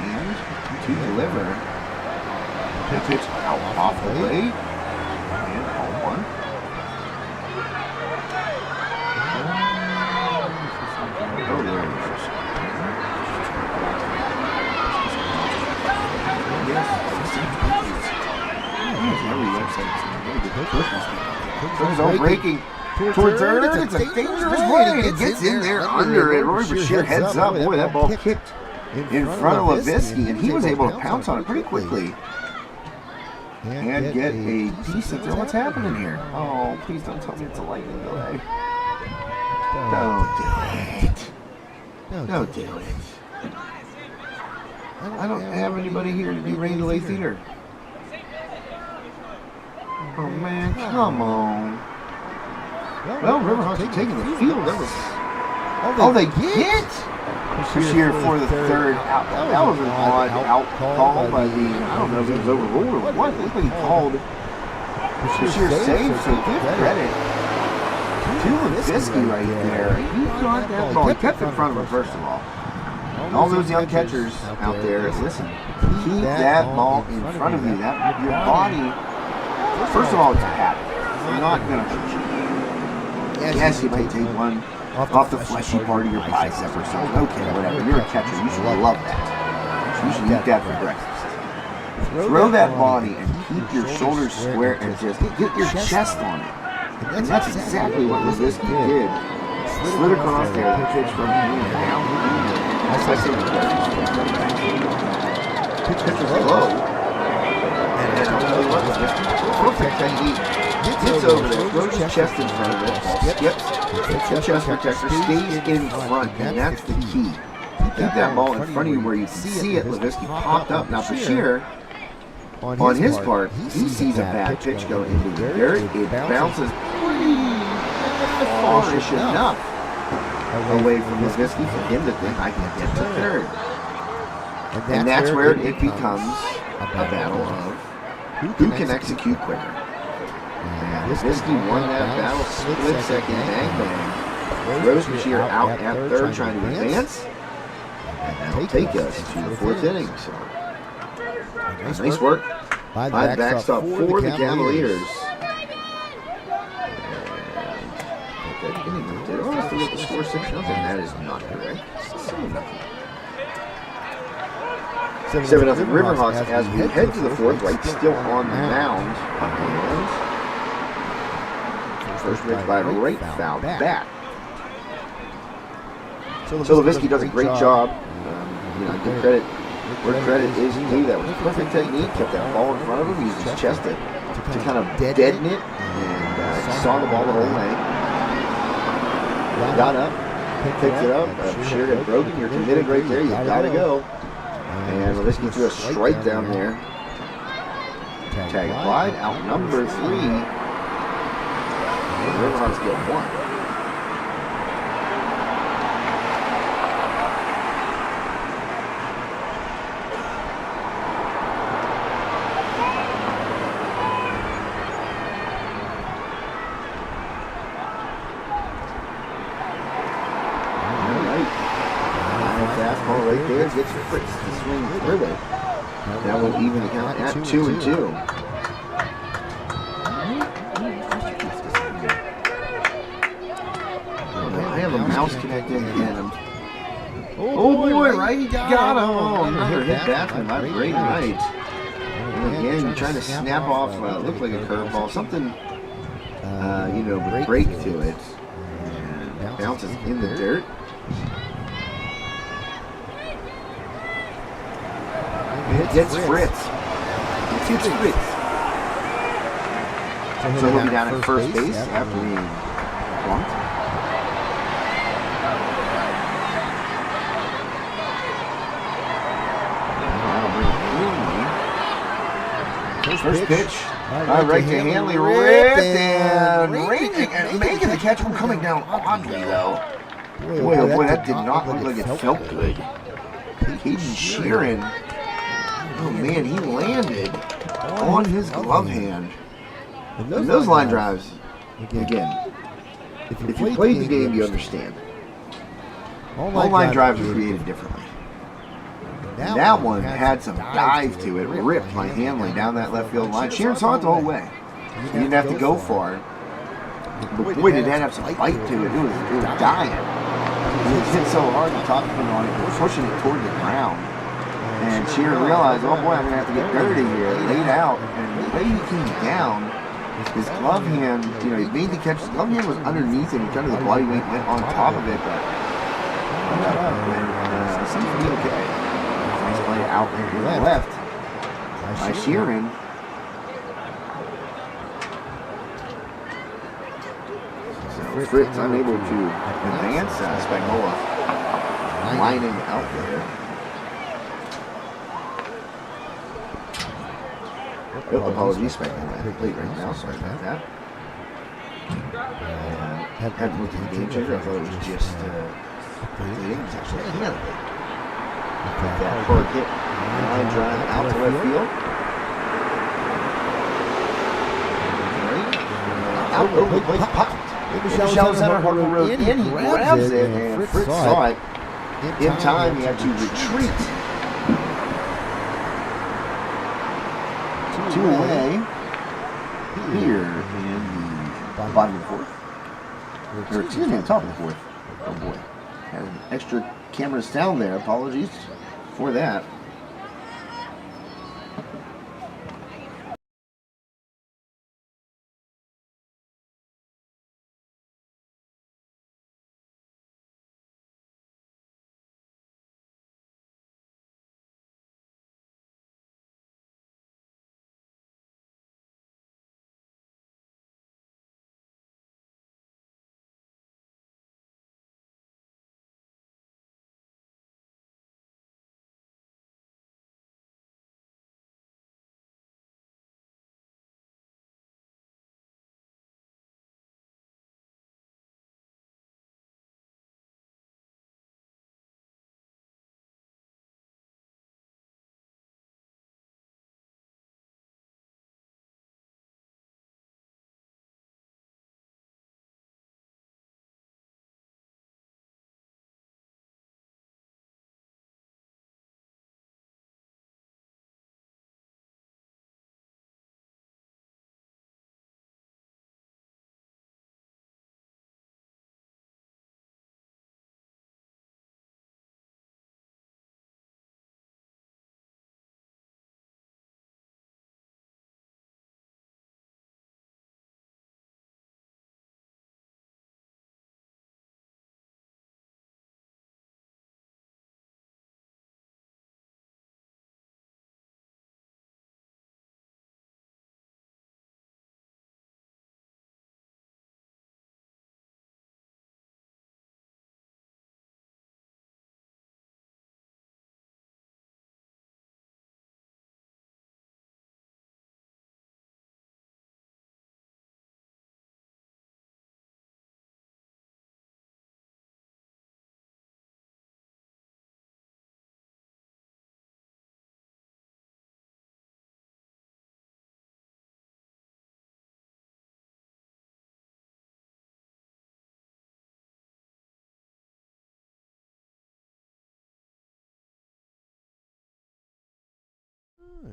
and to deliver. That pitch out off the plate, and 0-1. Oh, there it is. There's no breaking. Towards third, it's a dangerous play, and it gets in there under it. Rory Bashir heads up. Boy, that ball kicked in front of Levisky, and he was able to pounce on it pretty quickly and get a decent throw. What's happening here? Oh, please don't tell me it's a lightning delay. Don't do it. Don't do it. I don't have anybody here to do rain delay theater. Oh, man, come on. Well, Riverhawks are taking the field. That was all they get. Bashir for the third out. That was an odd out call by the, I don't know if it was overruled or what. It looked like he called Bashir safe, so give credit to Levisky right there. He got that ball. He kept in front of him, first of all. All those young catchers out there, listen, keep that ball in front of you. That your body, first of all, it's a habit. You're not going to hurt you. Yes, you might take one off the fleshy part of your bicep or something. Okay, whatever. You're a catcher. You should love that. You should eat that for breakfast. Throw that body and keep your shoulders square and just get your chest on it. And that's exactly what Levisky did. Slid across there, the pitch from here down. That's like saying the pitch was low. And I'll tell you what, Levisky, perfect technique. Gets over there, throws his chest in front of it, skips, the chest protector, stays in front, and that's the key. Keep that ball in front of you where you can see it. Levisky popped up. Now Bashir, on his part, he sees a bad pitch go into the dirt. It bounces far-ish enough away from Levisky for him to think I can get to third. And that's where it becomes a battle of who can execute quicker. And Kiski won that battle split second, bang bang. Throws Bashir out at third trying to advance. And that'll take us to the fourth inning. So nice work by the backstop for the Cavaliers. Oh, I still get the score 6-0. That is not correct. 7-0 Riverhawks as we head to the fourth. White still on the mound. And first pitch by Wright fouled back. So Levinsky does a great job. Give credit where credit is due. That was perfect technique. Kept that ball in front of him. Used his chest to kind of deaden it. And saw the ball the whole way. Got up, picked it up. Sheer got broken. You're committed right there. You gotta go. And Levinsky threw a strike down there. Tag applied. Out number 3. Riverhawks get 1. Fastball right there gets Fritz to swing through it. That will even the count at 2-2. I have a mouse connected and oh boy, right? Got him. Oh, another hit batsman by Great Knight. And again, you're trying to snap off, looked like a curveball, something, with break to it. And bounces in the dirt. It's Fritz. It's Fritz. So he'll be down at first base after being bumped. First pitch. Right to Hanley. Ripped and making the catch from coming down oddly though. Boy, oh boy, that did not look like it felt good. Caden Sheeran. Oh man, he landed on his glove hand. And those line drives, again, if you played the game, you understand. All line drives are created differently. And that one had some dive to it, ripped by Hanley down that left field line. Sheeran saw it the whole way. He didn't have to go far. But boy, did that have some bite to it. It was dying. He hit so hard, the top spin on it, pushing it toward the ground. And Sheeran realized, oh boy, I'm going to have to get dirty here. Laid out, and the way he came down, his glove hand, he made the catch. His glove hand was underneath him. Kind of the body weight went on top of it, but seems to be okay. Nice play out to the left by Sheeran. So Fritz unable to advance. Spagnola lining out there. Apologies, Spagnola late right now. Sorry about that. Hadn't looked at the game changer. I thought it was just it was actually a hand. That hard hit, line drive out to left field. Out over the plate, popped. Michelle center, Hartwell Road in, he grabs it, and Fritz saw it. In time, he had to retreat. 2 away here in the bottom of the fourth. Or excuse me, the top of the fourth. Oh boy. Had extra camera sound there. Apologies for that.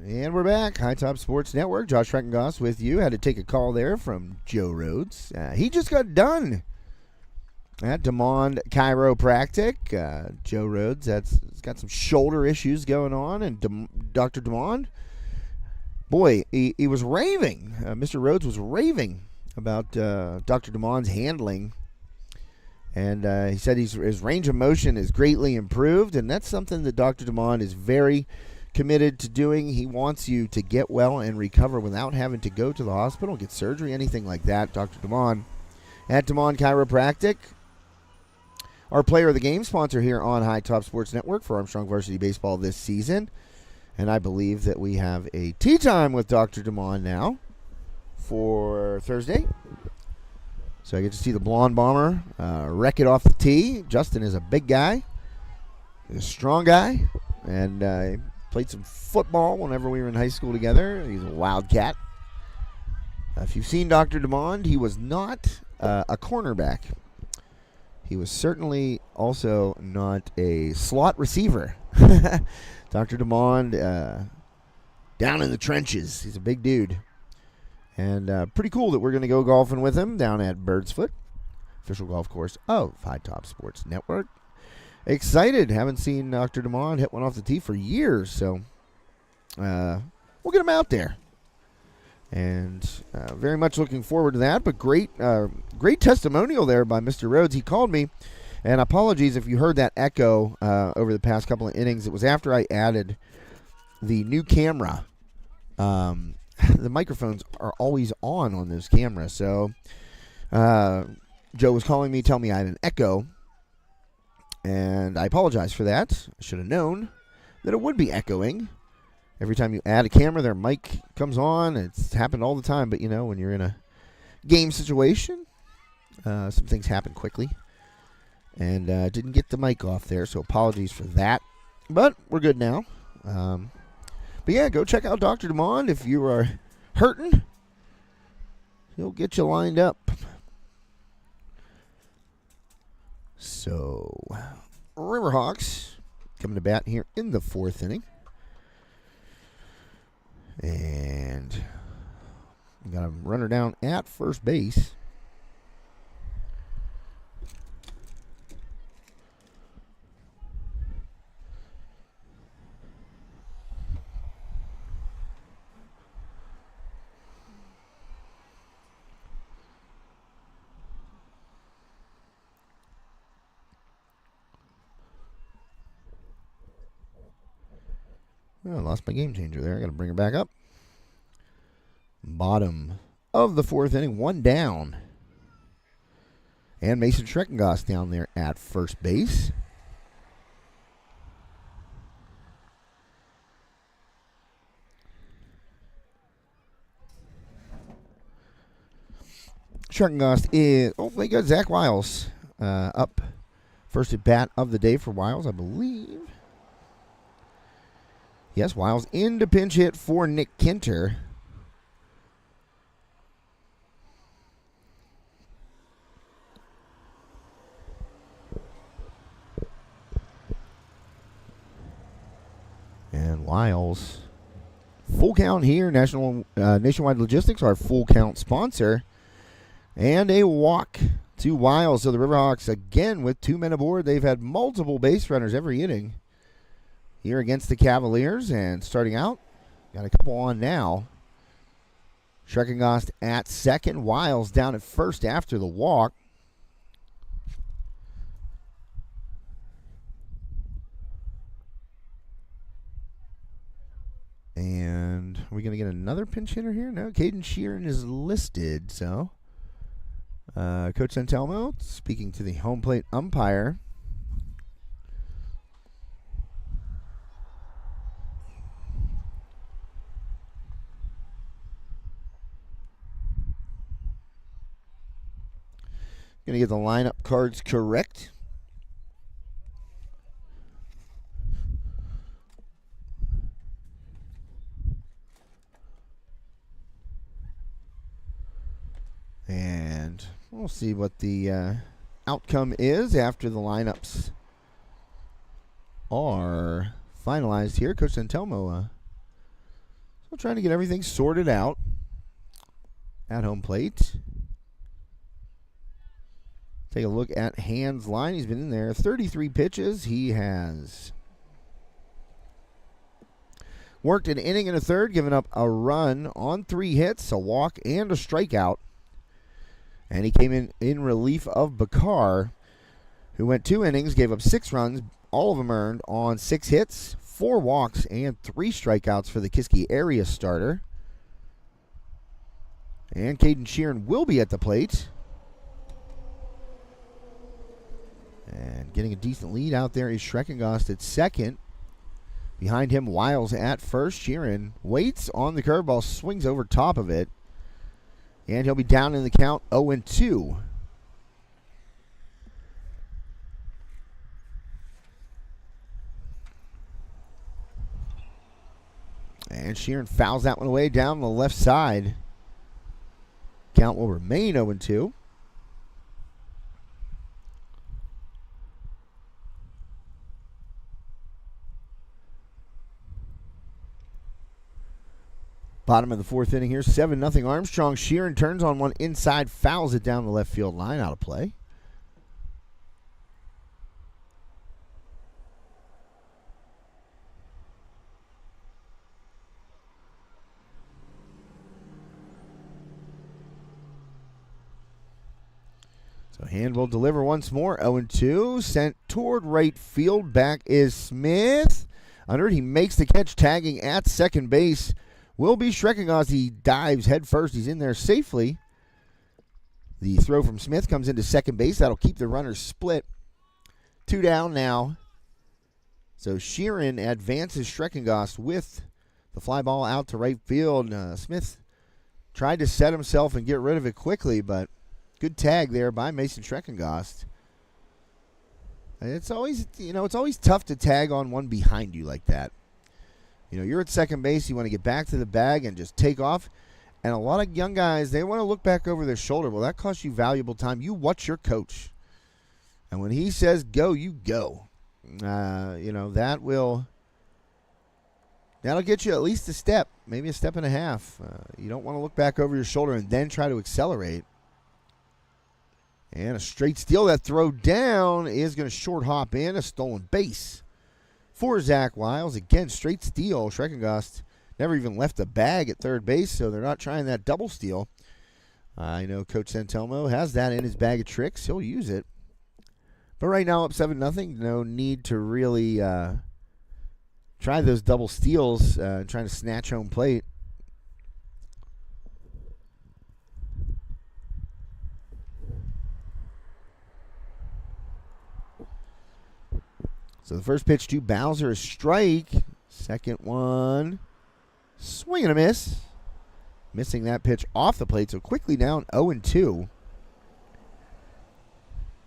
And we're back. High Top Sports Network. Josh Schreckengoss with you. Had to take a call there from Joe Rhodes. He just got done at DeMond Chiropractic. Joe Rhodes has got some shoulder issues going on. And Dr. DeMond, boy, he was raving. Mr. Rhodes was raving about Dr. DeMond's handling. And he said his range of motion is greatly improved. And that's something that Dr. DeMond is very committed to doing. He wants you to get well and recover without having to go to the hospital, get surgery, anything like that. Dr. DeMond at DeMond Chiropractic, our player of the game sponsor here on High Top Sports Network for Armstrong Varsity Baseball this season. And I believe that we have a tea time with Dr. DeMond now for Thursday. So I get to see the blonde bomber wreck it off the tee. Justin is a big guy. He's a strong guy. And played some football whenever we were in high school together. He's a wildcat. If you've seen Dr. DeMond, he was not a cornerback. He was certainly also not a slot receiver. Dr. DeMond, down in the trenches. He's a big dude. And pretty cool that we're going to go golfing with him down at Birdsfoot, official golf course of High Top Sports Network. Excited. Haven't seen Dr. DeMond hit one off the tee for years, so we'll get him out there. And very much looking forward to that. But great testimonial there by Mr. Rhodes. He called me, and apologies if you heard that echo over the past couple of innings. It was after I added the new camera. The microphones are always on this camera, so Joe was calling me, telling me I had an echo. And I apologize for that. I should have known that it would be echoing. Every time you add a camera, their mic comes on. It's happened all the time. But, when you're in a game situation, some things happen quickly. And didn't get the mic off there, so apologies for that. But we're good now. But, yeah, go check out Dr. DeMond if you are hurting. He'll get you lined up. So, Riverhawks coming to bat here in the fourth inning. And we got a runner down at first base. Oh, I lost my game changer there. I got to bring her back up. Bottom of the fourth inning, one down. And Mason Schreckengoss down there at first base. Schreckengoss is, they got Zach Wiles up. First at bat of the day for Wiles, I believe. Yes, Wiles in to pinch hit for Nick Kinter. And Wiles, full count here. Nationwide Logistics, our full count sponsor. And a walk to Wiles. So the Riverhawks, again, with 2 men aboard. They've had multiple base runners every inning here against the Cavaliers. And starting out, got a couple on now. Schreckengoss at second. Wiles down at first after the walk. And are we going to get another pinch hitter here? No, Caden Sheeran is listed. So, Coach Santelmo speaking to the home plate umpire. Going to get the lineup cards correct. And we'll see what the outcome is after the lineups are finalized here. Coach Santelmo We're trying to get everything sorted out at home plate. Take a look at Hand's line. He's been in there 33 pitches. He has worked an inning and a third, giving up a run on 3 hits, a walk, and a strikeout. And he came in relief of Bakar, who went 2 innings, gave up 6 runs, all of them earned on 6 hits, 4 walks, and 3 strikeouts for the Kiski area starter. And Caden Sheeran will be at the plate. And getting a decent lead out there is Schreckengost at second. Behind him, Wiles at first. Sheeran waits on the curveball, swings over top of it. And he'll be down in the count 0-2. And Sheeran fouls that one away down the left side. Count will remain 0-2. Bottom of the 4th inning here, 7-0 Armstrong. Sheeran turns on one inside, fouls it down the left field line, out of play. So Hand will deliver once more, 0-2. Sent toward right field, back is Smith. Under it, he makes the catch, tagging at second base. Will be Schreckengost. He dives head first. He's in there safely. The throw from Smith comes into second base. That'll keep the runners split. 2 down now. So Sheeran advances Schreckengost with the fly ball out to right field. Smith tried to set himself and get rid of it quickly, but good tag there by Mason Schreckengost. It's always tough to tag on one behind you like that. You're at second base, you want to get back to the bag and just take off. And a lot of young guys, they want to look back over their shoulder. Well, that costs you valuable time. You watch your coach. And when he says go, you go. That'll get you at least a step, maybe a step and a half. You don't want to look back over your shoulder and then try to accelerate. And a straight steal. That throw down is going to short hop in, a stolen base for Zach Wiles. Again, straight steal. Schreckengost never even left the bag at third base, so they're not trying that double steal. I know Coach Santelmo has that in his bag of tricks. He'll use it. But right now, up 7-0. No need to really try those double steals, trying to snatch home plate. So the first pitch to Bowser is strike. Second one, swing and a miss. Missing that pitch off the plate, so quickly down 0-2.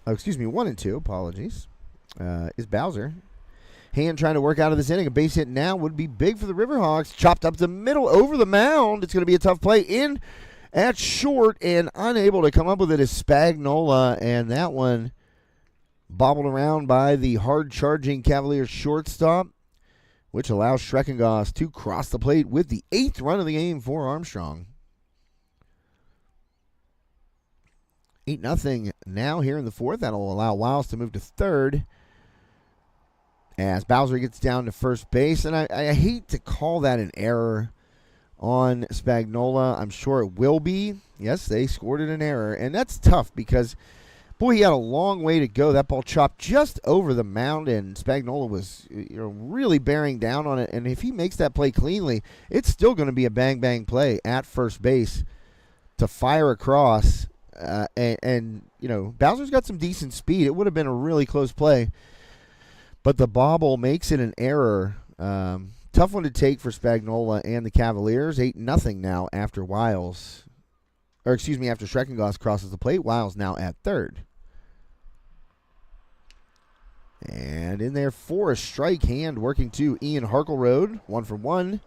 Oh, excuse me, 1-2, apologies. Is Bowser. Hand trying to work out of this inning. A base hit now would be big for the Riverhawks. Chopped up the middle over the mound. It's going to be a tough play. In at short and unable to come up with it is Spagnola, and that one bobbled around by the hard-charging Cavaliers shortstop, which allows Schreckengost to cross the plate with the 8th run of the game for Armstrong. 8-0 now here in the 4th. That'll allow Wiles to move to third as Bowser gets down to first base. And I hate to call that an error on Spagnola. I'm sure it will be. Yes, they scored it an error. And that's tough because boy, he had a long way to go. That ball chopped just over the mound, and Spagnola was really bearing down on it. And if he makes that play cleanly, it's still going to be a bang-bang play at first base to fire across. Bowser's got some decent speed. It would have been a really close play. But the bobble makes it an error. Tough one to take for Spagnola and the Cavaliers. 8-0 now after after Schreckengost crosses the plate. Wiles now at third. And in there for a strike, Hand working to Ian Harkleroad. 1-for-1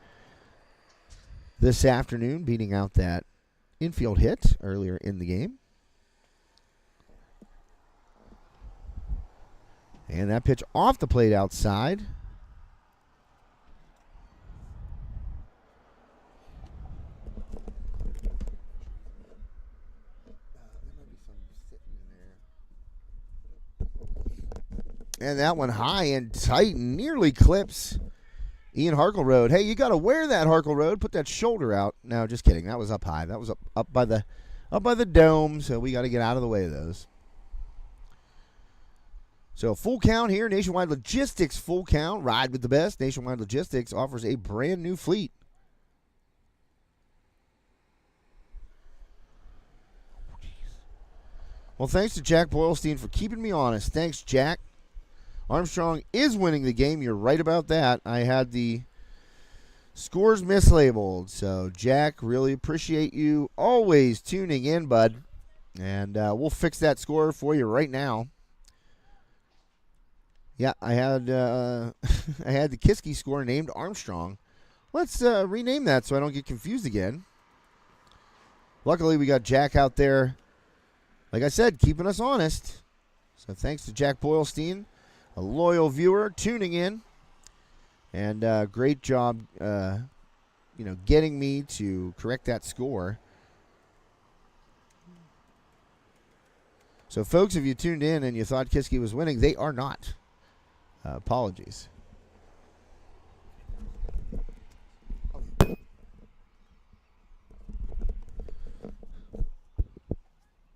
this afternoon, beating out that infield hit earlier in the game. And that pitch off the plate outside. And that one high and tight, nearly clips Ian Harkleroad. Hey, you got to wear that, Harkleroad. Put that shoulder out. No, just kidding. That was up high. That was up by the dome, so we got to get out of the way of those. So full count here. Nationwide Logistics full count. Ride with the best. Nationwide Logistics offers a brand new fleet. Well, thanks to Jack Boylstein for keeping me honest. Thanks, Jack. Armstrong is winning the game. You're right about that. I had the scores mislabeled. So, Jack, really appreciate you always tuning in, bud. And we'll fix that score for you right now. Yeah, I had I had the Kiski score named Armstrong. Let's rename that so I don't get confused again. Luckily, we got Jack out there, like I said, keeping us honest. So thanks to Jack Boylstein, a loyal viewer, tuning in. And great job, getting me to correct that score. So, folks, if you tuned in and you thought Kiski was winning, they are not. Apologies.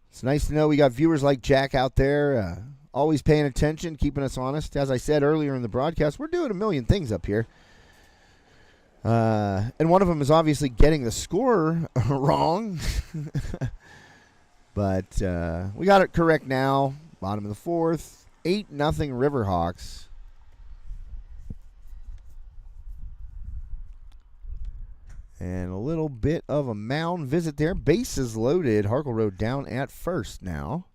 It's nice to know we got viewers like Jack out there, always paying attention, keeping us honest. As I said earlier in the broadcast, we're doing a million things up here. And one of them is obviously getting the score wrong. But we got it correct now. Bottom of the fourth. 8-0 Riverhawks. And a little bit of a mound visit there. Bases loaded. Harkleroad down at first now.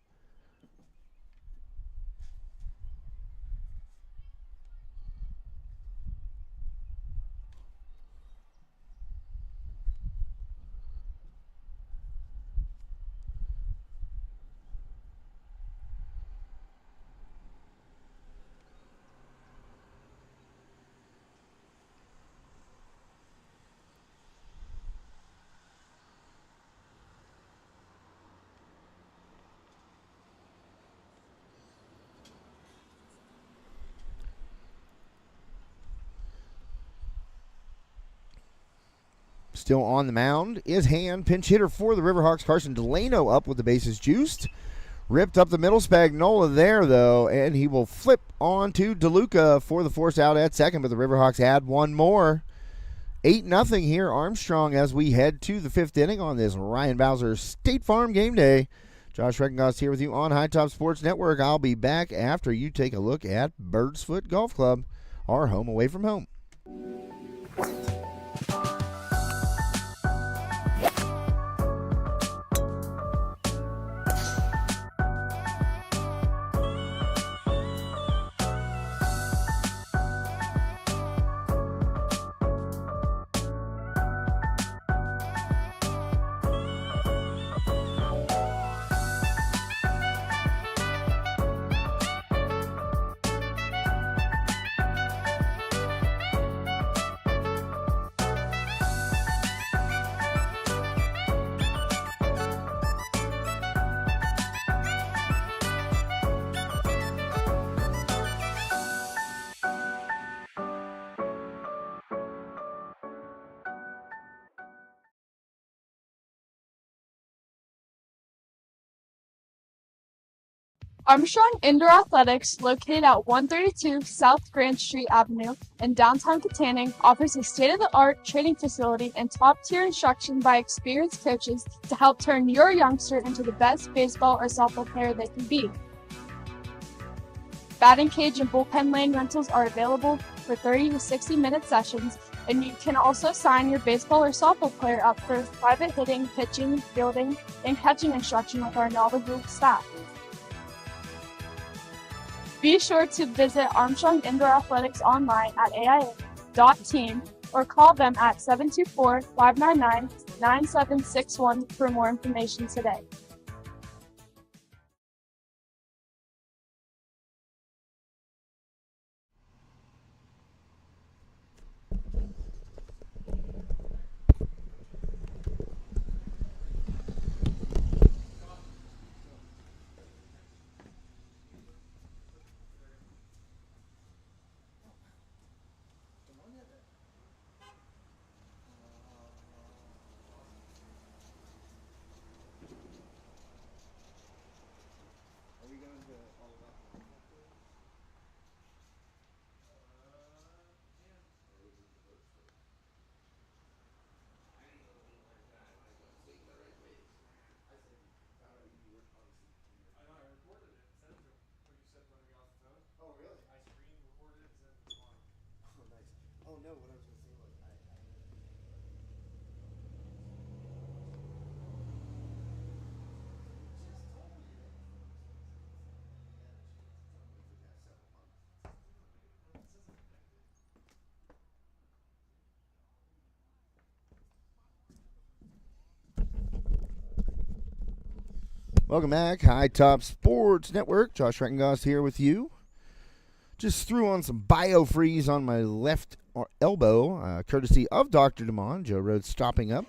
Still on the mound is Hand, pinch hitter for the Riverhawks. Carson Delano up with the bases juiced. Ripped up the middle. Spagnola there, though, and he will flip on to DeLuca for the force out at second, but the Riverhawks add one more. 8-0 here, Armstrong, as we head to the fifth inning on this Ryan Bowser State Farm game day. Josh Reckengoss here with you on High Top Sports Network. I'll be back after you take a look at Birdsfoot Golf Club, our home away from home. Armstrong Indoor Athletics, located at 132 South Grand Street Avenue in downtown Katanning, offers a state-of-the-art training facility and top-tier instruction by experienced coaches to help turn your youngster into the best baseball or softball player they can be. Batting cage and bullpen lane rentals are available for 30 to 60-minute sessions, and you can also sign your baseball or softball player up for private hitting, pitching, fielding, and catching instruction with our knowledgeable staff. Be sure to visit Armstrong Indoor Athletics online at aia.team or call them at 724-599-9761 for more information today. Welcome back. High Top Sports Network. Josh Rettengoss here with you. Just threw on some BioFreeze on my left elbow, courtesy of Dr. DeMond. Joe Rhodes stopping up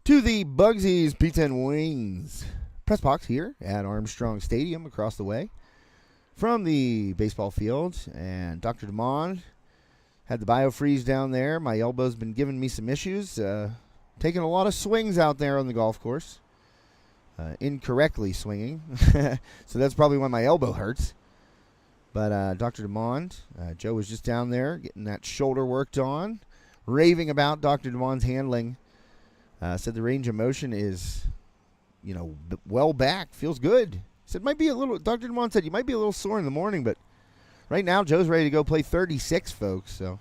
to the Bugsy's Pizza and Wings press box here at Armstrong Stadium across the way from the baseball field. And Dr. DeMond had the BioFreeze down there. My elbow's been giving me some issues. Taking a lot of swings out there on the golf course. Incorrectly swinging. So that's probably why my elbow hurts. But Dr. DeMond, Joe was just down there getting that shoulder worked on, raving about Dr. DeMond's handling. Said the range of motion is, well back, feels good. Said might be a little. Dr. DeMond said you might be a little sore in the morning, but right now Joe's ready to go play 36, folks. So,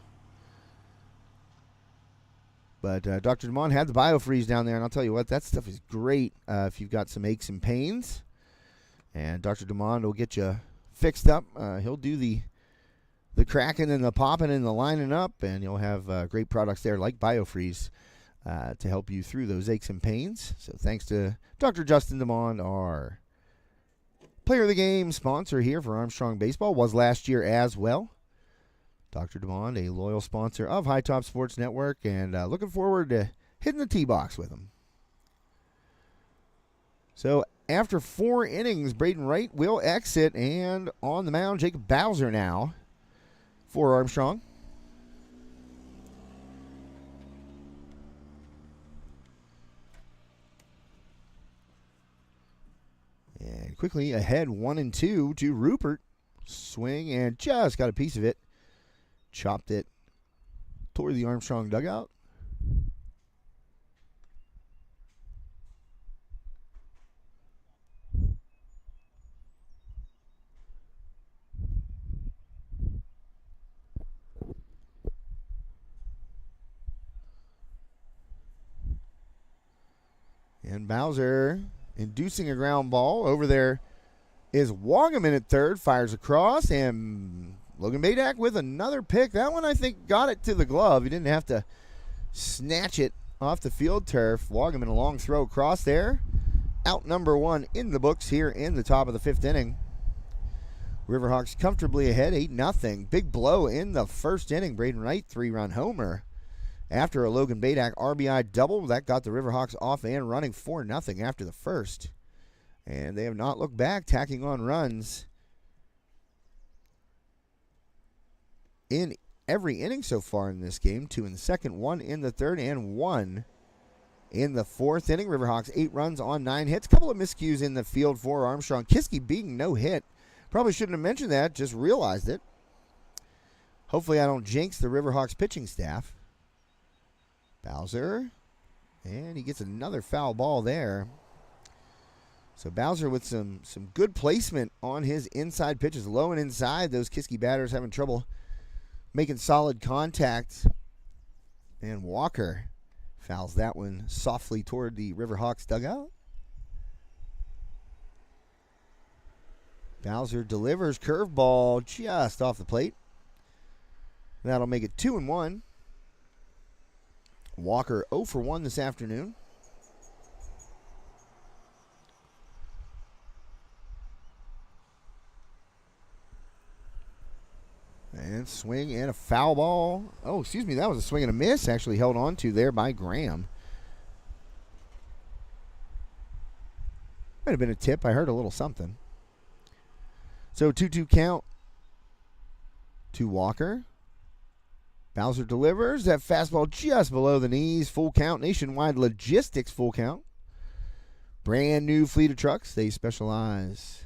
but Dr. DeMond had the BioFreeze down there, and I'll tell you what, that stuff is great if you've got some aches and pains. And Dr. DeMond will get you fixed up. He'll do the cracking and the popping and the lining up, and you'll have great products there like BioFreeze to help you through those aches and pains. So thanks to Dr. Justin DeMond, our player of the game sponsor here for Armstrong Baseball, was last year as well. Dr. DeMond, a loyal sponsor of High Top Sports Network, and looking forward to hitting the tee box with him. So after 4 innings, Braden Wright will exit, and on the mound, Jacob Bowser now for Armstrong. And quickly ahead 1-2 to Rupert. Swing and just got a piece of it. Chopped it toward the Armstrong dugout. And Bowser inducing a ground ball. Over there is Wagaman at third. Fires across, and Logan Badak with another pick. That one, I think, got it to the glove. He didn't have to snatch it off the field turf. Wagaman, a long throw across there. Out number 1 in the books here in the top of the 5th inning. Riverhawks comfortably ahead, 8-0. Big blow in the first inning. Braden Wright, 3-run homer. After a Logan Badak RBI double, that got the Riverhawks off and running 4-0 after the first. And they have not looked back, tacking on runs in every inning so far in this game. 2 in the second, 1 in the third, and 1 in the 4th inning. Riverhawks 8 runs on 9 hits. Couple of miscues in the field for Armstrong. Kiski being no hit. Probably shouldn't have mentioned that, just realized it. Hopefully I don't jinx the Riverhawks pitching staff. Bowser, and he gets another foul ball there. So Bowser with some good placement on his inside pitches, low and inside. Those Kiski batters having trouble making solid contact. And Walker fouls that one softly toward the Riverhawks dugout. Bowser delivers curveball just off the plate. That'll make it 2-1. Walker 0 for 1 this afternoon. And swing and a foul ball. Oh, excuse me, that was a swing and a miss. Actually held on to there by Graham. Might have been a tip. I heard a little something. So 2-2 count to Walker. Bowser delivers that fastball just below the knees. Full count. Nationwide Logistics full count. Brand new fleet of trucks. They specialize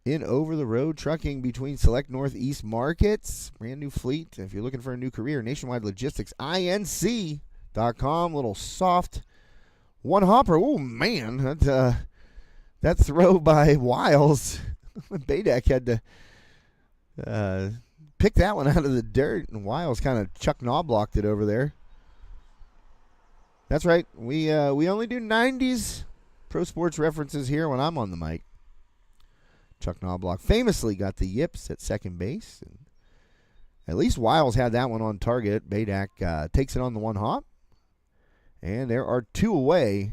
in over-the-road trucking between select Northeast markets. Brand new fleet. If you're looking for a new career, Nationwide Logistics, INC.com. Little soft one hopper. Oh, man. That throw by Wiles. Badak had to picked that one out of the dirt, and Wiles kind of Chuck Knoblocked it over there. That's right. We only do 90s pro sports references here when I'm on the mic. Chuck Knobloch famously got the yips at second base. And at least Wiles had that one on target. Badak takes it on the one hop. And there are 2 away.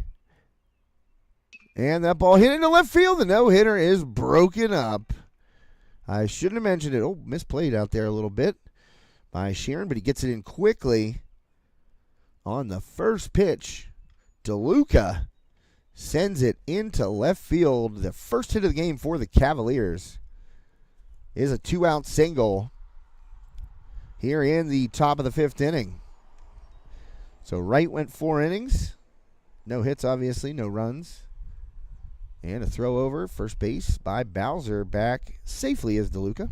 And that ball hit into left field. The no-hitter is broken up. I shouldn't have mentioned it. Oh, misplayed out there a little bit by Sheeran, but he gets it in quickly. On the first pitch, DeLuca sends it into left field. The first hit of the game for the Cavaliers is a 2-out single here in the top of the 5th inning. So Wright went 4 innings. No hits, obviously, no runs. And a throw over, first base by Bowser, back safely as DeLuca.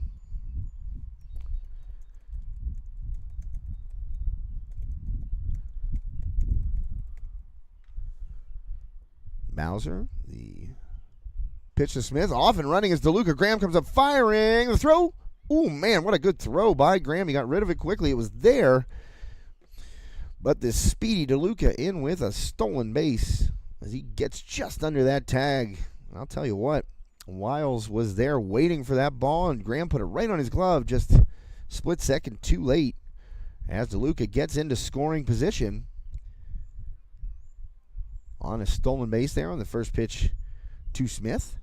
Bowser, the pitch to Smith, off and running as DeLuca. Graham comes up firing. The throw. Ooh, man, what a good throw by Graham. He got rid of it quickly. It was there. But this speedy DeLuca in with a stolen base as he gets just under that tag. I'll tell you what, Wiles was there waiting for that ball, and Graham put it right on his glove, just split second too late as DeLuca gets into scoring position. On a stolen base there on the first pitch to Smith.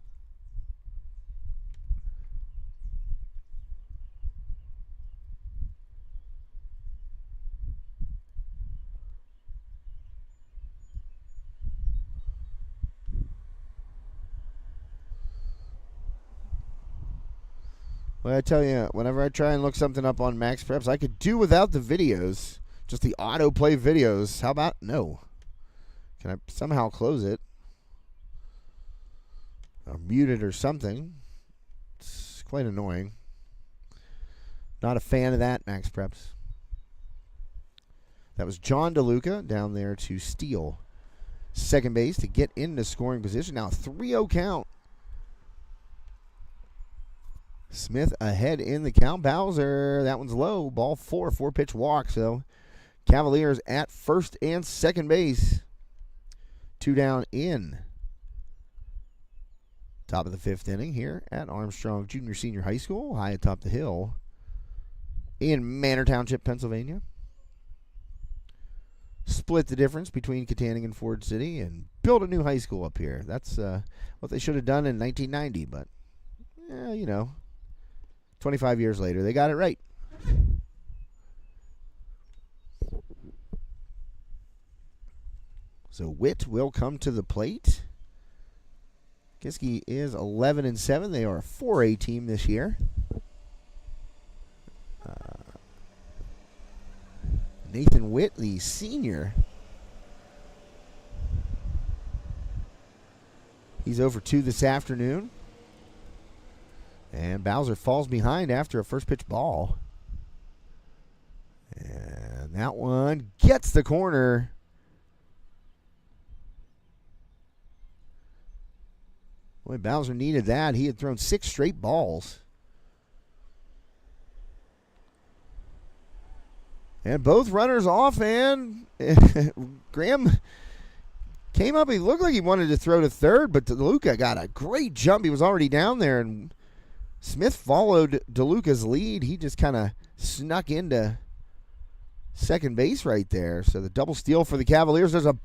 Well, I tell you, whenever I try and look something up on Max Preps, I could do without the videos, just the autoplay videos. How about no? Can I somehow close it? Or mute it or something? It's quite annoying. Not a fan of that, Max Preps. That was John DeLuca down there to steal second base to get into scoring position. Now 3-0 count. Smith ahead in the count. Bowser, that one's low. Ball 4, 4-pitch walk. So Cavaliers at first and second base. 2 down in top of the 5th inning here at Armstrong Junior Senior High School, high atop the hill in Manor Township, Pennsylvania. Split the difference between Katanning and Ford City and build a new high school up here. That's what they should have done in 1990, but, 25 years later, they got it right. So Witt will come to the plate. Kiski is 11-7. They are a 4A team this year. Nathan Witt, the senior. He's over 2 this afternoon. And Bowser falls behind after a first pitch ball. And that one gets the corner. Boy, Bowser needed that. He had thrown 6 straight balls. And both runners off, and Graham came up. He looked like he wanted to throw to third, but DeLuca got a great jump. He was already down there, and Smith followed DeLuca's lead. He just kind of snuck into second base right there. So the double steal for the Cavaliers. There's a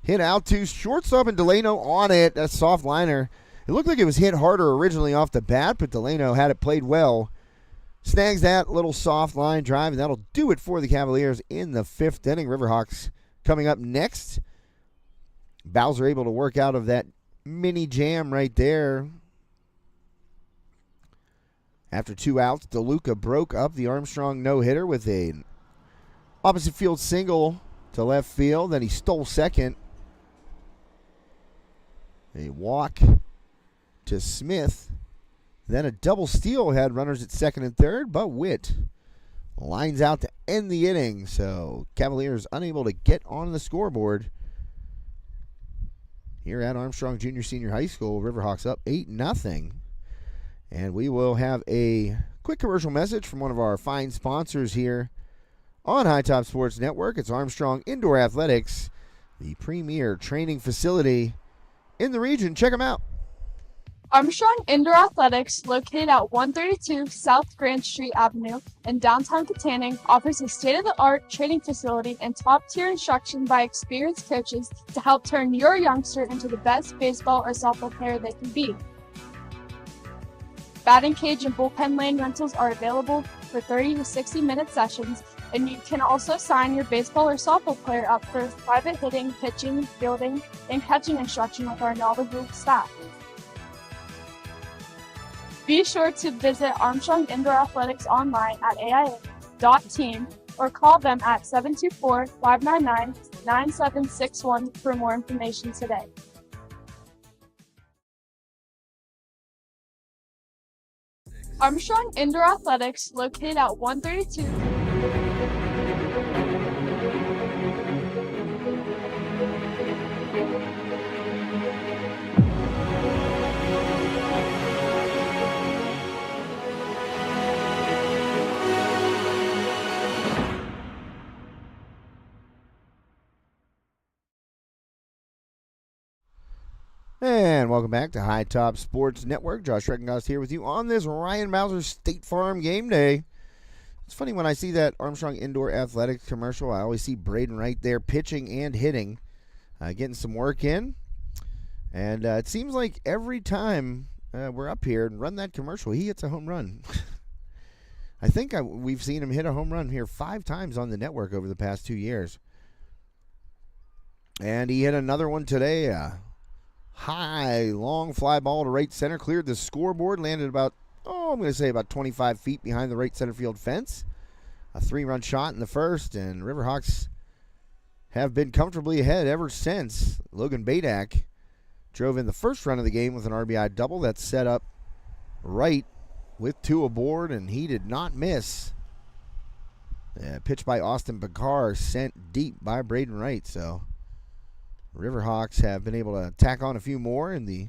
hit out to shortstop, and Delano on it. That's soft liner. It looked like it was hit harder originally off the bat, but Delano had it played well. Snags that little soft line drive, and that'll do it for the Cavaliers in the 5th inning. Riverhawks coming up next. Bowser able to work out of that mini jam right there. After 2 outs, DeLuca broke up the Armstrong no-hitter with a opposite field single to left field. Then he stole second. A walk to Smith. Then a double steal had runners at second and third, but Witt lines out to end the inning. So Cavaliers unable to get on the scoreboard here at Armstrong Junior Senior High School. Riverhawks up 8-0. And we will have a Quick commercial message from one of our fine sponsors here on High Top Sports Network. It's Armstrong Indoor Athletics, the premier training facility in the region. Check them out. Armstrong Indoor Athletics, located at 132 South Grand Street Avenue in downtown Katanning, offers a state-of-the-art training facility and top-tier instruction by experienced coaches to help turn your youngster into the best baseball or softball player they can be. Batting cage and bullpen lane rentals are available for 30 to 60-minute sessions, and you can also sign your baseball or softball player up for private hitting, pitching, fielding, and catching instruction with our knowledgeable staff. Be sure to visit Armstrong Indoor Athletics online at aia.team or call them at 724-599-9761 for more information today. Armstrong Indoor Athletics, located at 132. And welcome back to High Top Sports Network. Josh Reckengast here with you on this Ryan Mauser State Farm game day. It's funny when I see that Armstrong Indoor Athletics commercial, I always see Braden right there pitching and hitting, getting some work in. And it seems like every time we're up here and run that commercial, he hits a home run. I think we've seen him hit a home run here 5 times on the network over the past 2 years. And he hit another one today. High, long fly ball to right center, cleared the scoreboard, landed about 25 feet behind the right center field fence. A 3-run shot in the first, and Riverhawks have been comfortably ahead ever since. Logan Badak drove in the first run of the game with an RBI double that set up right with 2 aboard, and he did not miss. Pitch by Austin Bakar, sent deep by Braden Wright, so Riverhawks have been able to tack on a few more in the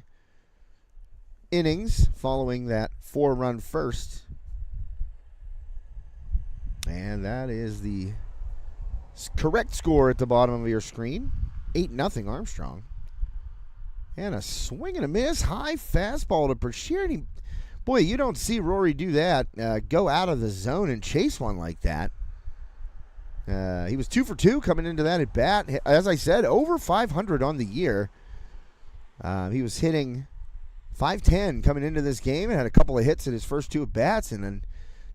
innings following that 4-run first. And that is the correct score at the bottom of your screen. 8-0 Armstrong. And a swing and a miss. High fastball to Pershier. Boy, you don't see Rory do that. Go out of the zone and chase one like that. He was 2 for 2 coming into that at bat. As I said, over 500 on the year. He was hitting .510 coming into this game and had a couple of hits in his first 2 at bats, and then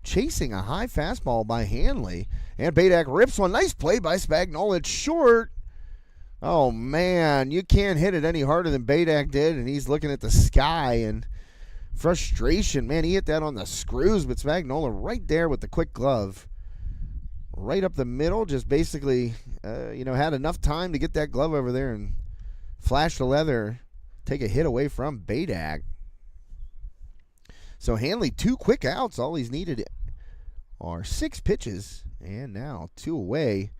chasing a high fastball by Hanley. And Badak rips one. Nice play by Spagnola. It's short. Oh, man. You can't hit it any harder than Badak did, and he's looking at the sky and frustration. Man, he hit that on the screws, but Spagnola right there with the quick glove. Right up the middle, just basically, had enough time to get that glove over there and flash the leather, take a hit away from Badak. So Hanley, 2 quick outs. All he's needed are 6 pitches, and now 2 away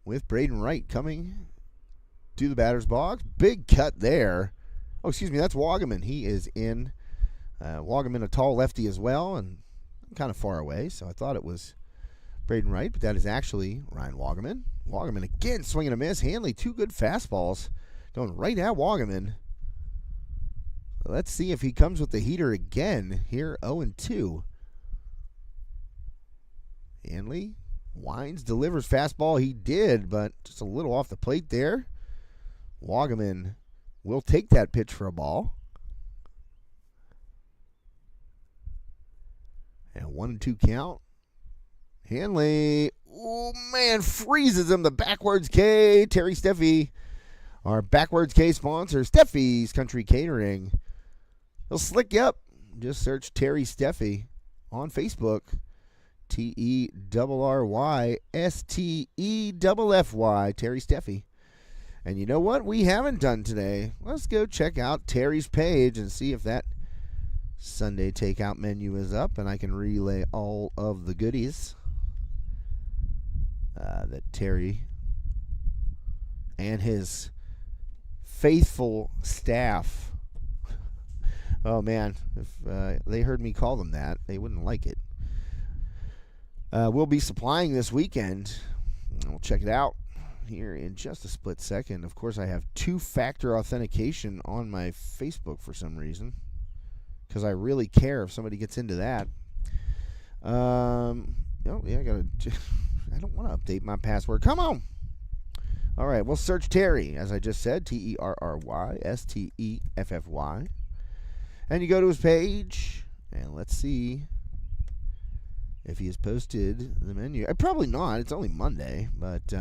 with Braden Wright coming to the batter's box. Big cut there. Oh, excuse me, that's Wagaman. He is in. Wagaman, a tall lefty as well, and kind of far away, so I thought it was Braden Wright, but that is actually Ryan Wagaman. Wagaman again swinging a miss. Hanley, 2 good fastballs going right at Wagaman. Let's see if he comes with the heater again here, 0-2. Hanley winds, delivers fastball. He did, but just a little off the plate there. Wagaman will take that pitch for a ball. And 1-2 count. Hanley, oh man, freezes him. The backwards K. Terry Steffi, our backwards K sponsor, Steffi's Country Catering. He'll slick you up. Just search Terry Steffi on Facebook. TERRYSTEFFY, Terry Steffi. And you know what we haven't done today? Let's go check out Terry's page and see if that Sunday takeout menu is up, and I can relay all of the goodies that Terry and his faithful staff Oh, man. If they heard me call them that, they wouldn't like it. We'll be supplying this weekend. We'll check it out here in just a split second. Of course, I have two-factor authentication on my Facebook for some reason, because I really care if somebody gets into that. Oh, yeah, I don't want to update my password. Come on. All right, we'll search Terry, as I just said, Terry Steffy. And you go to his page, and let's see if he has posted the menu. Probably not. It's only Monday, but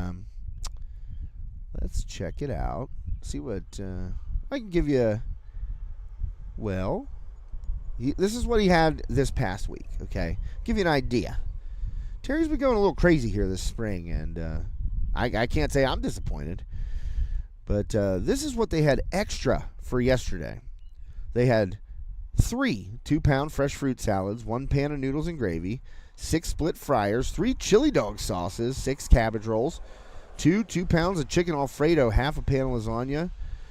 let's check it out. See what I can give you. Well, this is what he had this past week, okay? Give you an idea. Terry's been going a little crazy here this spring, and I can't say I'm disappointed. But this is what they had extra for yesterday. They had 3 2-pound fresh fruit salads, 1 pan of noodles and gravy, 6 split fryers, 3 chili dog sauces, 6 cabbage rolls, 2 pounds of chicken Alfredo, half a pan of lasagna,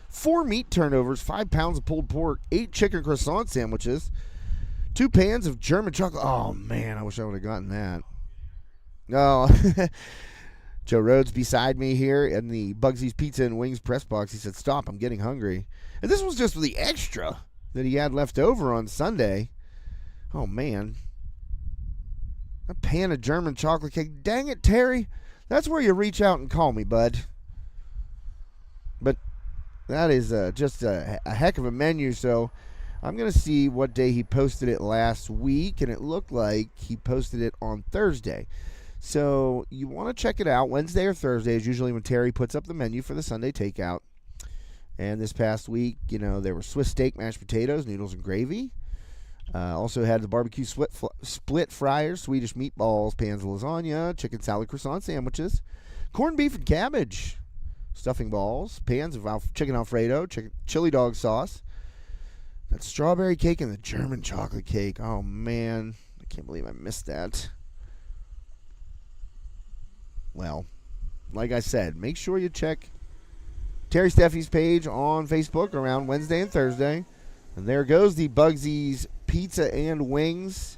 4 meat turnovers, 5 pounds of pulled pork, 8 chicken croissant sandwiches, 2 pans of German chocolate. Oh, man, I wish I would have gotten that. Oh, Joe Rhodes beside me here in the Bugsy's Pizza and Wings press box. He said, stop, I'm getting hungry. And this was just the extra that he had left over on Sunday. Oh, man. A pan of German chocolate cake. Dang it, Terry. That's where you reach out and call me, bud. But that is just a heck of a menu, so I'm going to see what day he posted it last week, and it looked like he posted it on Thursday. So you want to check it out. Wednesday or Thursday is usually when Terry puts up the menu for the Sunday takeout. And this past week, there were Swiss steak, mashed potatoes, noodles, and gravy. Also had the barbecue split fryers, Swedish meatballs, pans of lasagna, chicken salad croissant sandwiches, corned beef and cabbage, stuffing balls, pans of chicken Alfredo, chili dog sauce, that strawberry cake, and the German chocolate cake. Oh, man. I can't believe I missed that. Well, like I said, make sure you check Terry Steffy's page on Facebook around Wednesday and Thursday. And there goes the Bugsy's Pizza and Wings.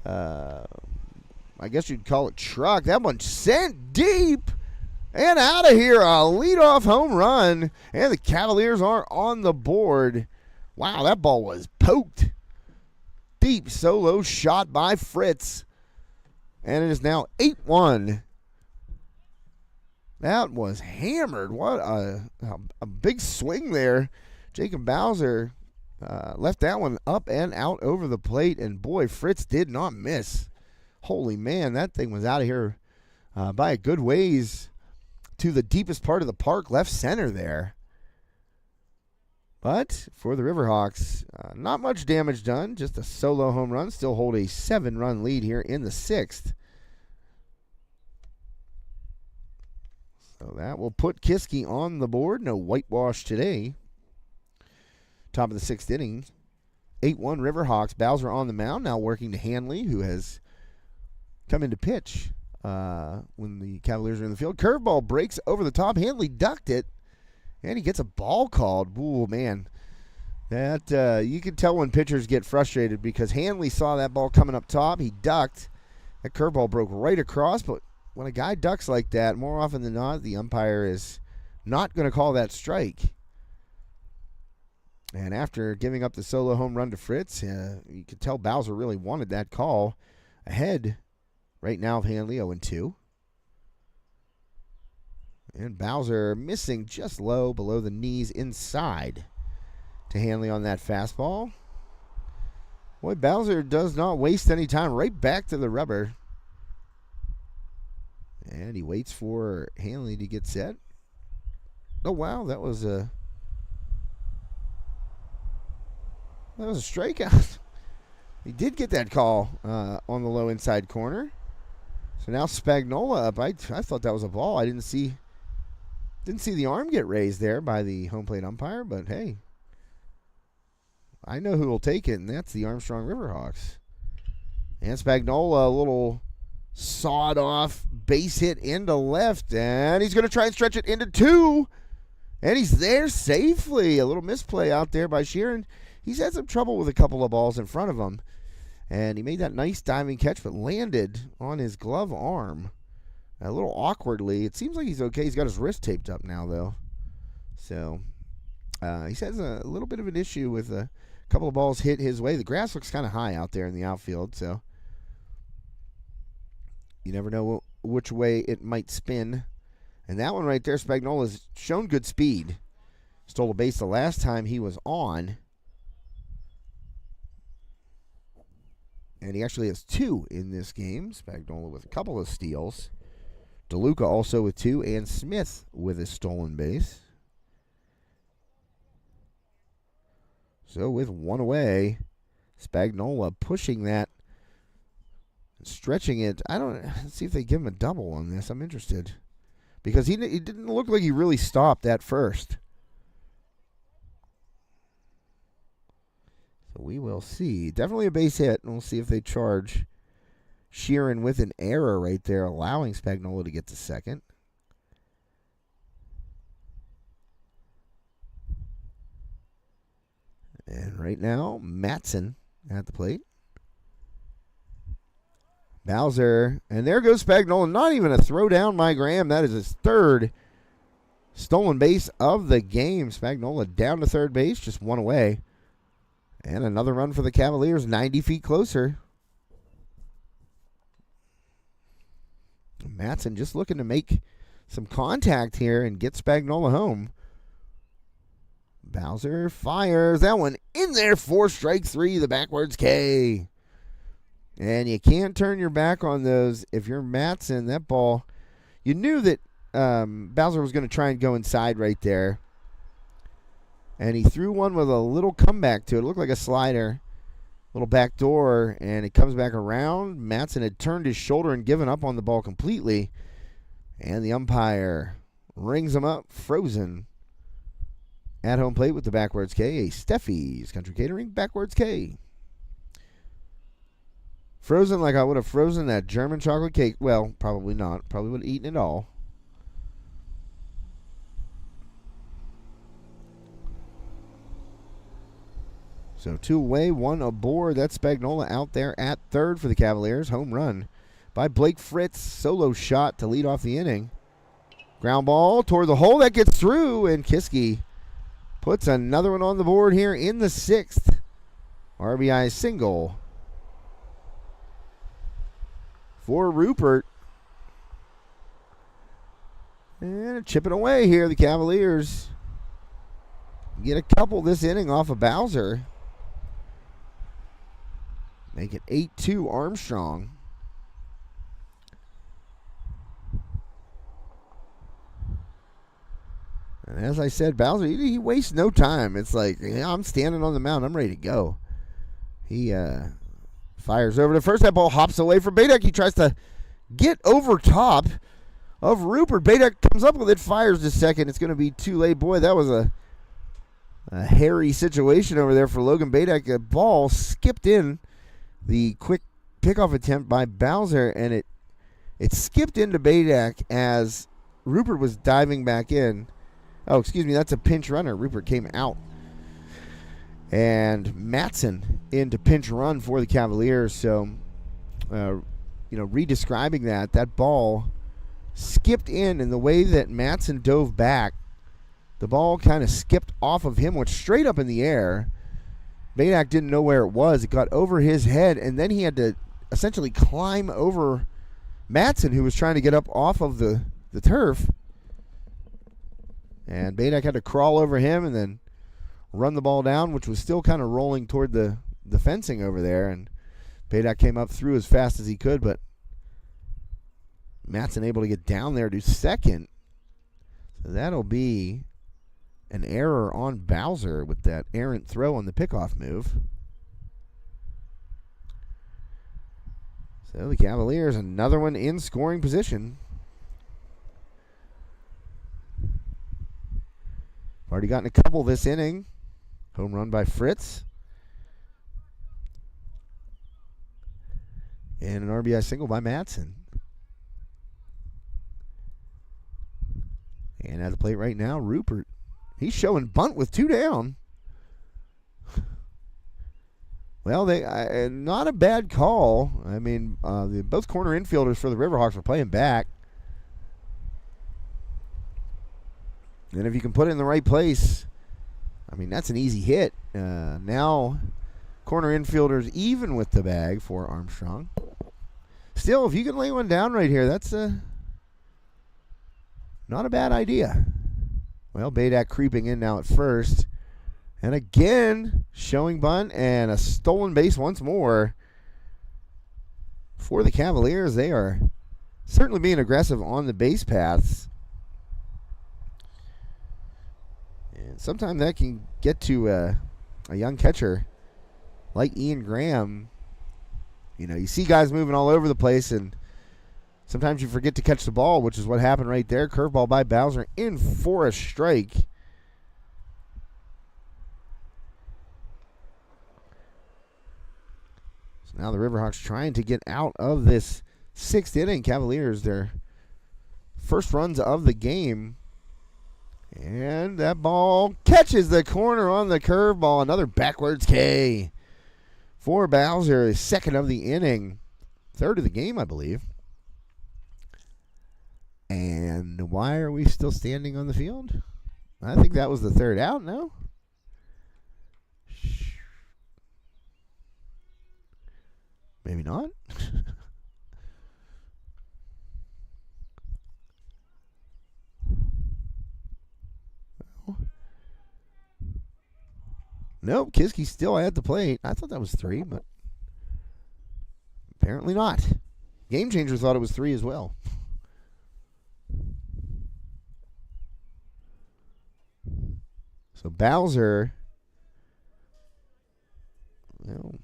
I guess you'd call it truck. That one sent deep and out of here. A leadoff home run. And the Cavaliers are on the board. Wow, that ball was poked. Deep solo shot by Fritz. And it is now 8-1. That was hammered. What a big swing there. Jacob Bowser left that one up and out over the plate. And, boy, Fritz did not miss. Holy man, that thing was out of here by a good ways to the deepest part of the park, left center there. But for the Riverhawks, not much damage done. Just a solo home run. Still hold a 7-run lead here in the 6th. So that will put Kiski on the board. No whitewash today. Top of the 6th inning. 8-1 Riverhawks. Bowser on the mound. Now working to Hanley, who has come into pitch when the Cavaliers are in the field. Curveball breaks over the top. Hanley ducked it. And he gets a ball called. Ooh, man. That you can tell when pitchers get frustrated because Hanley saw that ball coming up top. He ducked. That curveball broke right across. But when a guy ducks like that, more often than not, the umpire is not going to call that strike. And after giving up the solo home run to Fritz, you could tell Bowser really wanted that call. Ahead right now of Hanley, 0-2. And Bowser missing just low below the knees inside to Hanley on that fastball. Boy, Bowser does not waste any time. Right back to the rubber. And he waits for Hanley to get set. Oh, wow, that was a strikeout. He did get that call on the low inside corner. So now Spagnola up. I thought that was a ball. I didn't see the arm get raised there by the home plate umpire, but hey, I know who will take it, and that's the Armstrong Riverhawks. And Spagnola, a little sawed-off base hit into left, and he's going to try and stretch it into 2, and he's there safely. A little misplay out there by Sheeran. he's had some trouble with a couple of balls in front of him. And he made that nice diving catch, but landed on his glove arm a little awkwardly. It seems like he's okay. He's got his wrist taped up now, though. So he has a little bit of an issue with a couple of balls hit his way. The grass looks kind of high out there in the outfield, so you never know which way it might spin. And that one right there, Spagnola's shown good speed. Stole a base the last time he was on. And he actually has 2 in this game. Spagnola with a couple of steals. DeLuca also with 2. And Smith with a stolen base. So with 1 away, Spagnola pushing that, stretching it. Let's see if they give him a double on this. I'm interested. Because he didn't look like he really stopped at first. So we will see. Definitely a base hit, and we'll see if they charge Sheeran with an error right there, allowing Spagnola to get to second. And right now, Matson at the plate. Bowser, and there goes Spagnola. Not even a throw down by Graham. That is his 3rd stolen base of the game. Spagnola down to third base, just 1 away. And another run for the Cavaliers, 90 feet closer. Matson just looking to make some contact here and get Spagnola home. Bowser fires that one in there for strike 3, the backwards K. And you can't turn your back on those if you're Matson. That ball, you knew that Bowser was going to try and go inside right there. And he threw one with a little comeback to it. It looked like a slider, little back door, and it comes back around. Matson had turned his shoulder and given up on the ball completely. And the umpire rings him up, frozen. At home plate with the backwards K, a Steffi's Country Catering backwards K. Frozen like I would have frozen that German chocolate cake. Well, probably not. Probably would have eaten it all. So 2 away, 1 aboard. That's Spagnola out there at third for the Cavaliers. Home run by Blake Fritz. Solo shot to lead off the inning. Ground ball toward the hole. That gets through, and Kiski puts another one on the board here in the 6th. RBI single for Rupert. And chipping away here, the Cavaliers get a couple this inning off of Bowser. Make it 8-2 Armstrong. And as I said, Bowser, he wastes no time. It's like, yeah, I'm standing on the mound. I'm ready to go. He fires over to first. That ball hops away from Badak. He tries to get over top of Rupert. Badak comes up with it, fires to second. It's going to be too late. Boy, that was a hairy situation over there for Logan Badak. The ball skipped in the quick pickoff attempt by Bowser, and it skipped into Badak as Rupert was diving back in. Oh, excuse me, that's a pinch runner. Rupert came out. And Matson into pinch run for the Cavaliers. So, re-describing that ball skipped in, and the way that Matson dove back, the ball kind of skipped off of him, went straight up in the air. Badak didn't know where it was. It got over his head, and then he had to essentially climb over Matson, who was trying to get up off of the turf. And Badak had to crawl over him and then run the ball down, which was still kind of rolling toward the fencing over there. And Badak came up through as fast as he could, but Matson able to get down there to second. So that'll be an error on Bowser with that errant throw on the pickoff move. So the Cavaliers, another one in scoring position. Already gotten a couple this inning. Home run by Fritz. And an RBI single by Matson. And at the plate right now, Rupert. He's showing bunt with 2 down. Well, they not a bad call. I mean, both corner infielders for the Riverhawks were playing back. And if you can put it in the right place, I mean, that's an easy hit. Now, corner infielders even with the bag for Armstrong. Still, if you can lay one down right here, that's not a bad idea. Well, Badak creeping in now at first. And again, showing bunt and a stolen base once more for the Cavaliers. They are certainly being aggressive on the base paths. And sometimes that can get to a young catcher like Ian Graham. You know, you see guys moving all over the place, and sometimes you forget to catch the ball, which is what happened right there. Curveball by Bowser in for a strike. So now the Riverhawks trying to get out of this sixth inning. Cavaliers, their first runs of the game. And that ball catches the corner on the curveball. Another backwards K for Bowser, second of the inning. Third of the game, I believe. And why are we still standing on the field? I think that was the third out, no? Maybe not. Nope, Kiski still at the plate. I thought that was 3, but apparently not. Game Changer thought it was 3 as well. So Bowser, well,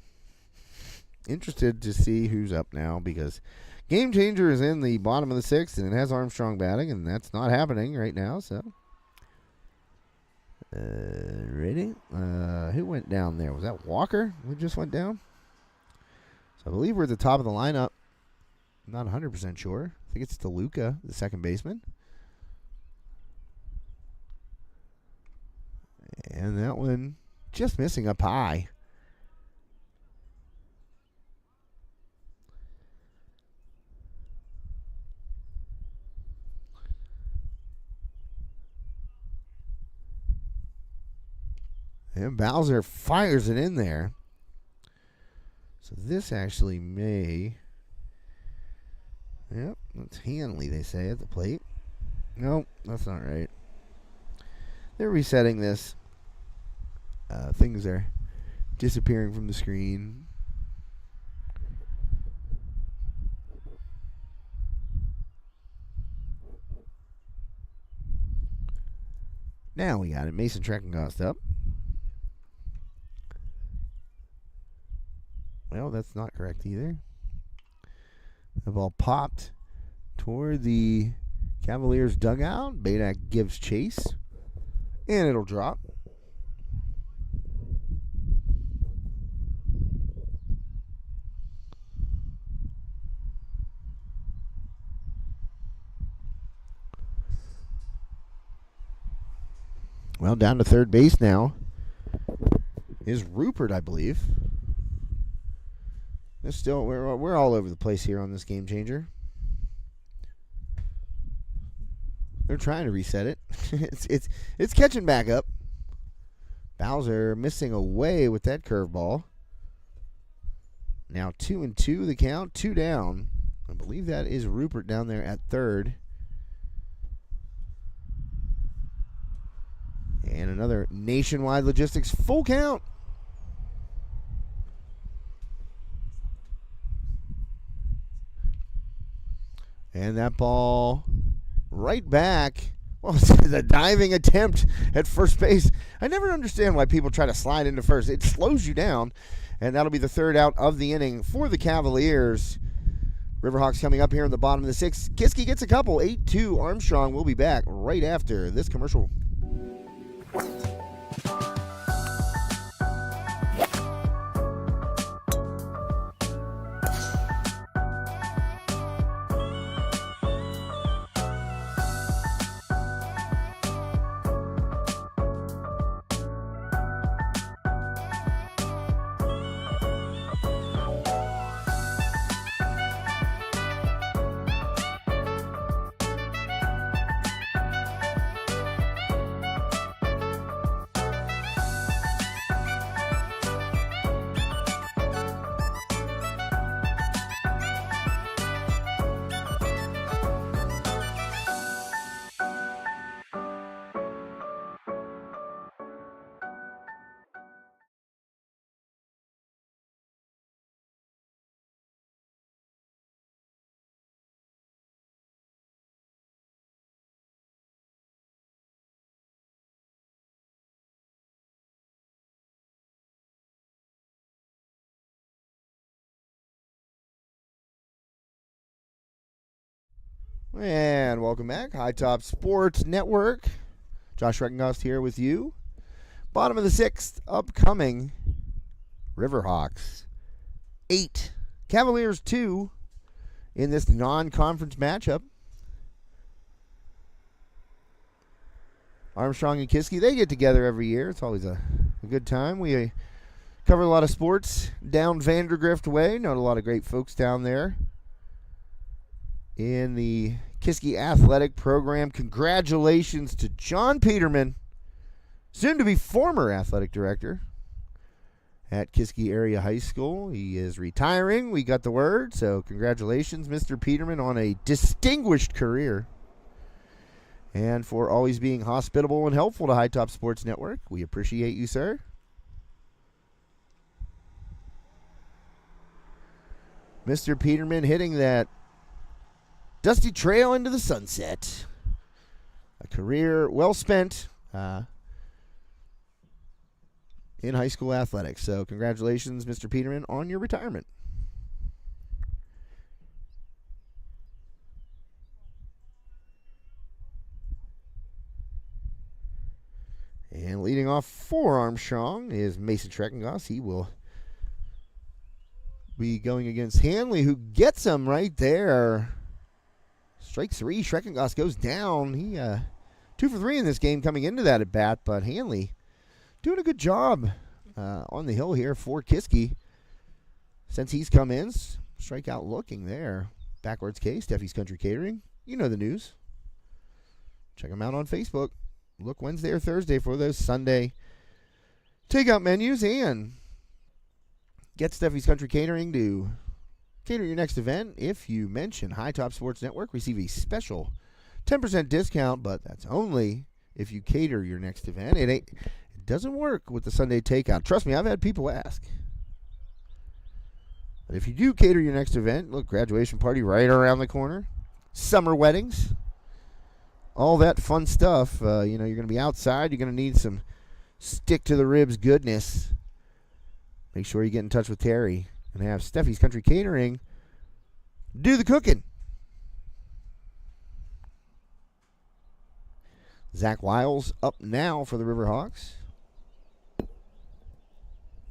interested to see who's up now, because Game Changer is in the bottom of the sixth and it has Armstrong batting, and that's not happening right now. So ready? Who went down there? Was that Walker who just went down? So I believe we're at the top of the lineup. I'm not 100% sure. I think it's DeLuca, the second baseman. And that one just missing up high. And Bowser fires it in there. So this actually may... Yep, that's Hanley, they say, at the plate. Nope, that's not right. They're resetting this. Things are disappearing from the screen. Now we got it. Mason Treckencost up. Well, that's not correct either. The ball popped toward the Cavaliers dugout. Badak gives chase. And it'll drop. Well, down to third base now is Rupert, I believe. It's still we're all over the place here on this Game Changer. They're trying to reset it. it's catching back up. Bowser missing away with that curveball. Now 2-2 the count, 2 down. I believe that is Rupert down there at third. And another Nationwide Logistics full count. And that ball right back. Well, the diving attempt at first base. I never understand why people try to slide into first. It slows you down. And that'll be the third out of the inning for the Cavaliers. Riverhawks coming up here in the bottom of the sixth. Kiski gets a couple. 8-2. Armstrong will be back right after this commercial. And welcome back. High Top Sports Network. Josh Reckengast here with you. Bottom of the 6th, upcoming Riverhawks 8, Cavaliers 2 in this non-conference matchup. Armstrong and Kiski, they get together every year. It's always a good time. We cover a lot of sports down Vandergrift way. Know a lot of great folks down there in the Kiski Athletic Program. Congratulations to John Peterman, soon to be former athletic director at Kiski Area High School. He is retiring. We got the word, so congratulations, Mr. Peterman, on a distinguished career. And for always being hospitable and helpful to High Top Sports Network. We appreciate you, sir. Mr. Peterman hitting that dusty trail into the sunset. A career well spent in high school athletics. So congratulations, Mr. Peterman, on your retirement. And leading off for Armstrong is Mason Schreckengoss. He will be going against Hanley, who gets him right there. Strike 3. Schreckengoss goes down. He 2 for 3 in this game coming into that at bat, but Hanley doing a good job on the hill here for Kiski since he's come in. Strikeout looking there. Backwards case, Steffi's Country Catering. You know the news. Check them out on Facebook. Look Wednesday or Thursday for those Sunday takeout menus, and get Steffi's Country Catering to cater your next event. If you mention High Top Sports Network, receive a special 10% discount, but that's only if you cater your next event. It doesn't work with the Sunday takeout. Trust me, I've had people ask. But if you do cater your next event, look, graduation party right around the corner, summer weddings, all that fun stuff. You're going to be outside. You're going to need some stick to the ribs goodness. Make sure you get in touch with Terry and have Steffi's Country Catering do the cooking. Zach Wiles up now for the Riverhawks.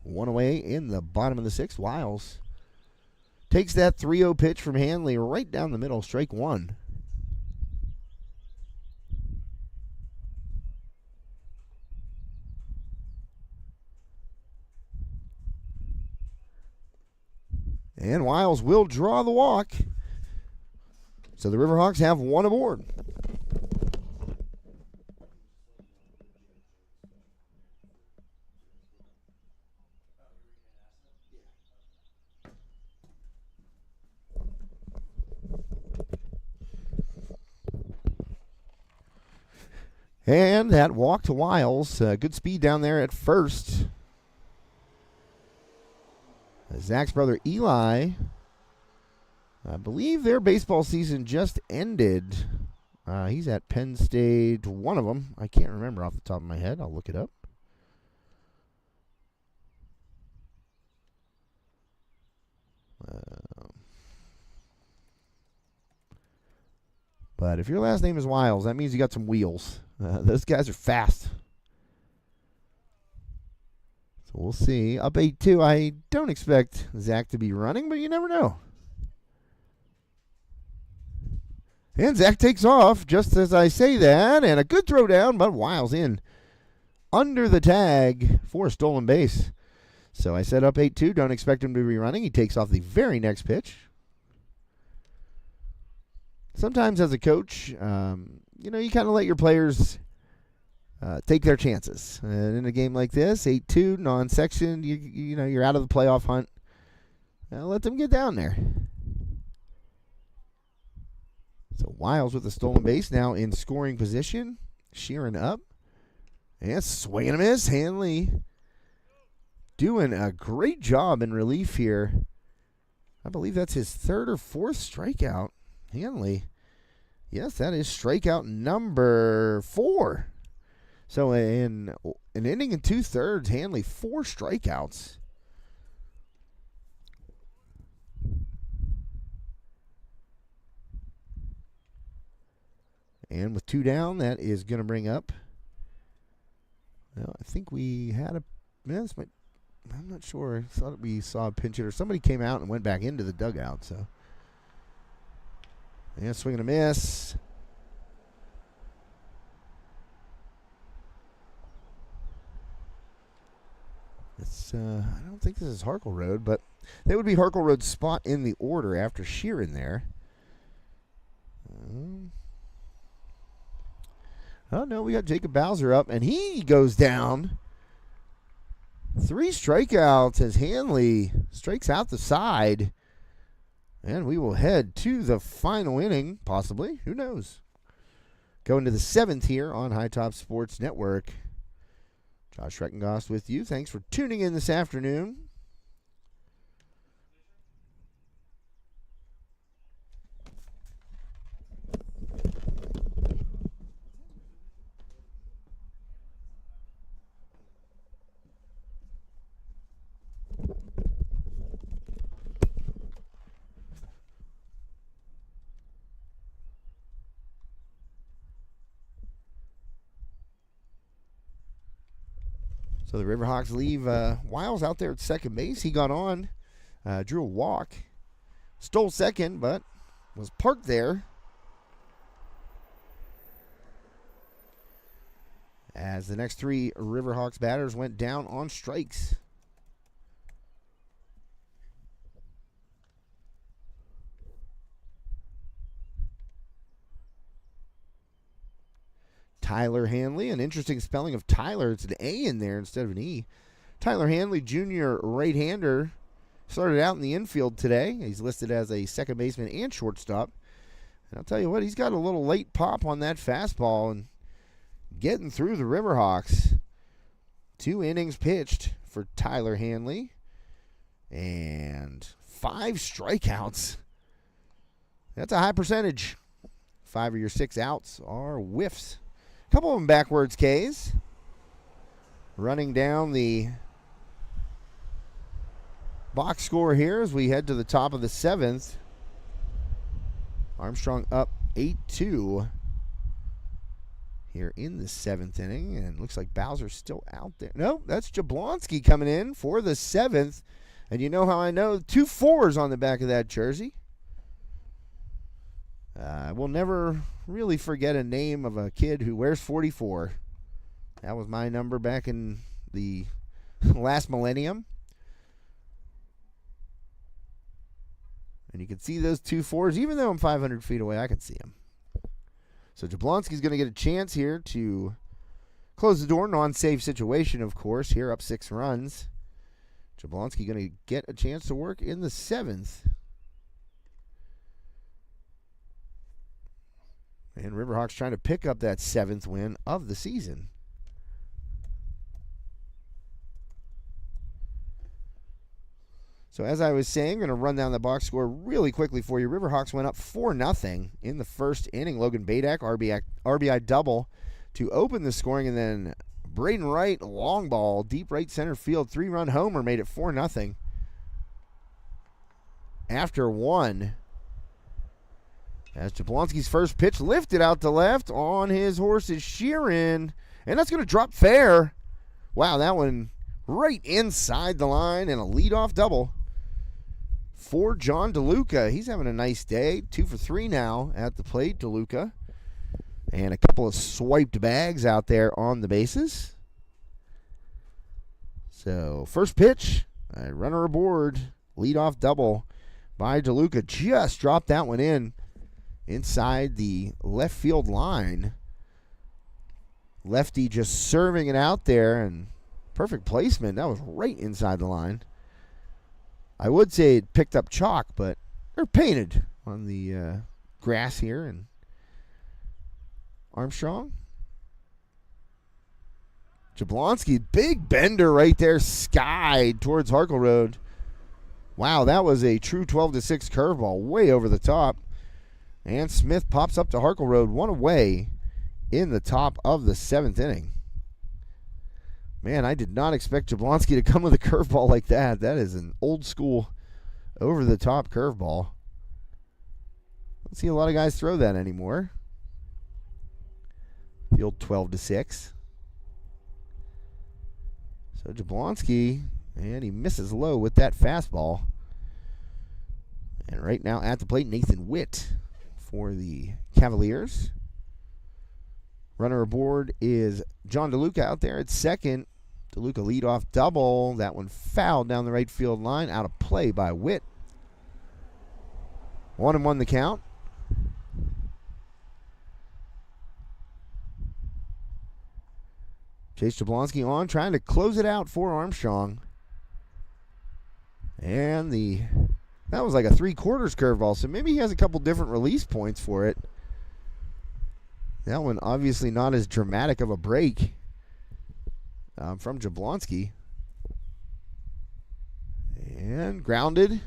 1 away in the bottom of the 6th. Wiles takes that 3-0 pitch from Hanley right down the middle, strike 1. And Wiles will draw the walk. So the Riverhawks have 1 aboard. And that walk to Wiles. Good speed down there at first. Zach's brother Eli, I believe their baseball season just ended. He's at Penn State, one of them. I can't remember off the top of my head. I'll look it up. But if your last name is Wiles, that means you got some wheels. Those guys are fast. So we'll see. Up 8-2. I don't expect Zach to be running, but you never know. And Zach takes off just as I say that. And a good throw down, but Wiles in under the tag for a stolen base. So I said up 8-2. Don't expect him to be running. He takes off the very next pitch. Sometimes as a coach, you kind of let your players take their chances. And in a game like this, 8-2, non-section, you're out of the playoff hunt. Let them get down there. So Wiles with the stolen base now in scoring position. Sheeran up. And swing and a miss. Hanley doing a great job in relief here. I believe that's his 3rd or 4th strikeout. Hanley. Yes, that is strikeout number 4. So in an inning and 2/3, Hanley 4 strikeouts. And with 2 down, that is going to bring up. Well, I think we had a. I'm not sure. I thought we saw a pinch hitter. Somebody came out and went back into the dugout. So, yeah, swing and a miss. It's. I don't think this is Harkle Road, but that would be Harkle Road's spot in the order after Sheeran there. Oh, no, we got Jacob Bowser up, and he goes down. 3 strikeouts as Hanley strikes out the side. And we will head to the final inning, possibly. Who knows? Going to the 7th here on High Top Sports Network. Josh Reckengost with you. Thanks for tuning in this afternoon. So the Riverhawks leave Wiles out there at second base. He got on, drew a walk, stole second, but was parked there. As the next 3 Riverhawks batters went down on strikes. Tyler Hanley, an interesting spelling of Tyler. It's an A in there instead of an E. Tyler Hanley, junior right-hander, started out in the infield today. He's listed as a second baseman and shortstop. And I'll tell you what, he's got a little late pop on that fastball and getting through the Riverhawks. 2 innings pitched for Tyler Hanley and 5 strikeouts. That's a high percentage. 5 of your 6 outs are whiffs. A couple of them backwards Ks. Running down the box score here as we head to the top of the 7th. Armstrong up 8-2 here in the 7th inning. And looks like Bowser's still out there. No, that's Jablonski coming in for the 7th. And you know how I know? 2 4s on the back of that jersey. I will never really forget a name of a kid who wears 44. That was my number back in the last millennium. And you can see those 2 4s. Even though I'm 500 feet away, I can see them. So Jablonski's going to get a chance here to close the door. Non-save situation, of course. Here up 6 runs. Jablonski going to get a chance to work in the 7th. And Riverhawks trying to pick up that 7th win of the season. So as I was saying, I'm going to run down the box score really quickly for you. Riverhawks went up 4-0 in the first inning. Logan Badak, RBI double to open the scoring, and then Braden Wright, long ball, deep right center field, 3-run homer made it 4-0. After 1. As Jablonski's first pitch lifted out to left on his horse is Sheeran. And that's going to drop fair. Wow, that one right inside the line and a leadoff double for John DeLuca. He's having a nice day. 2 for 3 now at the plate, DeLuca. And a couple of swiped bags out there on the bases. So, first pitch, a runner aboard, leadoff double by DeLuca. Just dropped that one in. Inside the left field line. Lefty just serving it out there, and perfect placement. That was right inside the line. I would say it picked up chalk, but they're painted on the grass here. And Armstrong. Jablonski, big bender right there, skied towards Harkle Road. Wow, that was a true 12-6 curveball, way over the top. And Smith pops up to Harkle Road, 1 away in the top of the 7th inning. Man, I did not expect Jablonski to come with a curveball like that. That is an old school, over-the-top curveball. Don't see a lot of guys throw that anymore. field 12-6. So Jablonski, and he misses low with that fastball. And right now at the plate, Nathan Witt for the Cavaliers. Runner aboard is John DeLuca out there at second. DeLuca leadoff double. That one fouled down the right field line. Out of play by Witt. 1-1 the count. Chase Jablonski on, trying to close it out for Armstrong. And that was like a 3/4 curveball, so maybe he has a couple different release points for it. That one obviously not as dramatic of a break from Jablonski. And grounded.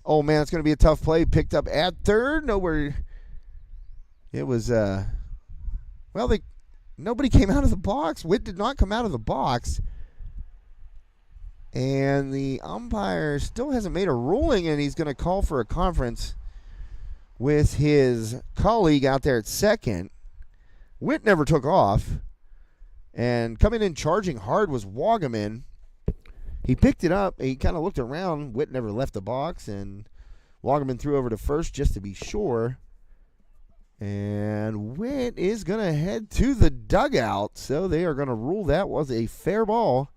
Oh, man, it's going to be a tough play. Picked up at third. Nowhere. It was, nobody came out of the box. Witt did not come out of the box. And the umpire still hasn't made a ruling, and he's going to call for a conference with his colleague out there at second. Witt never took off. And coming in charging hard was Wagaman. He picked it up. He kind of looked around. Witt never left the box, and Wagaman threw over to first just to be sure. And Witt is going to head to the dugout, so they are going to rule that was a fair ball.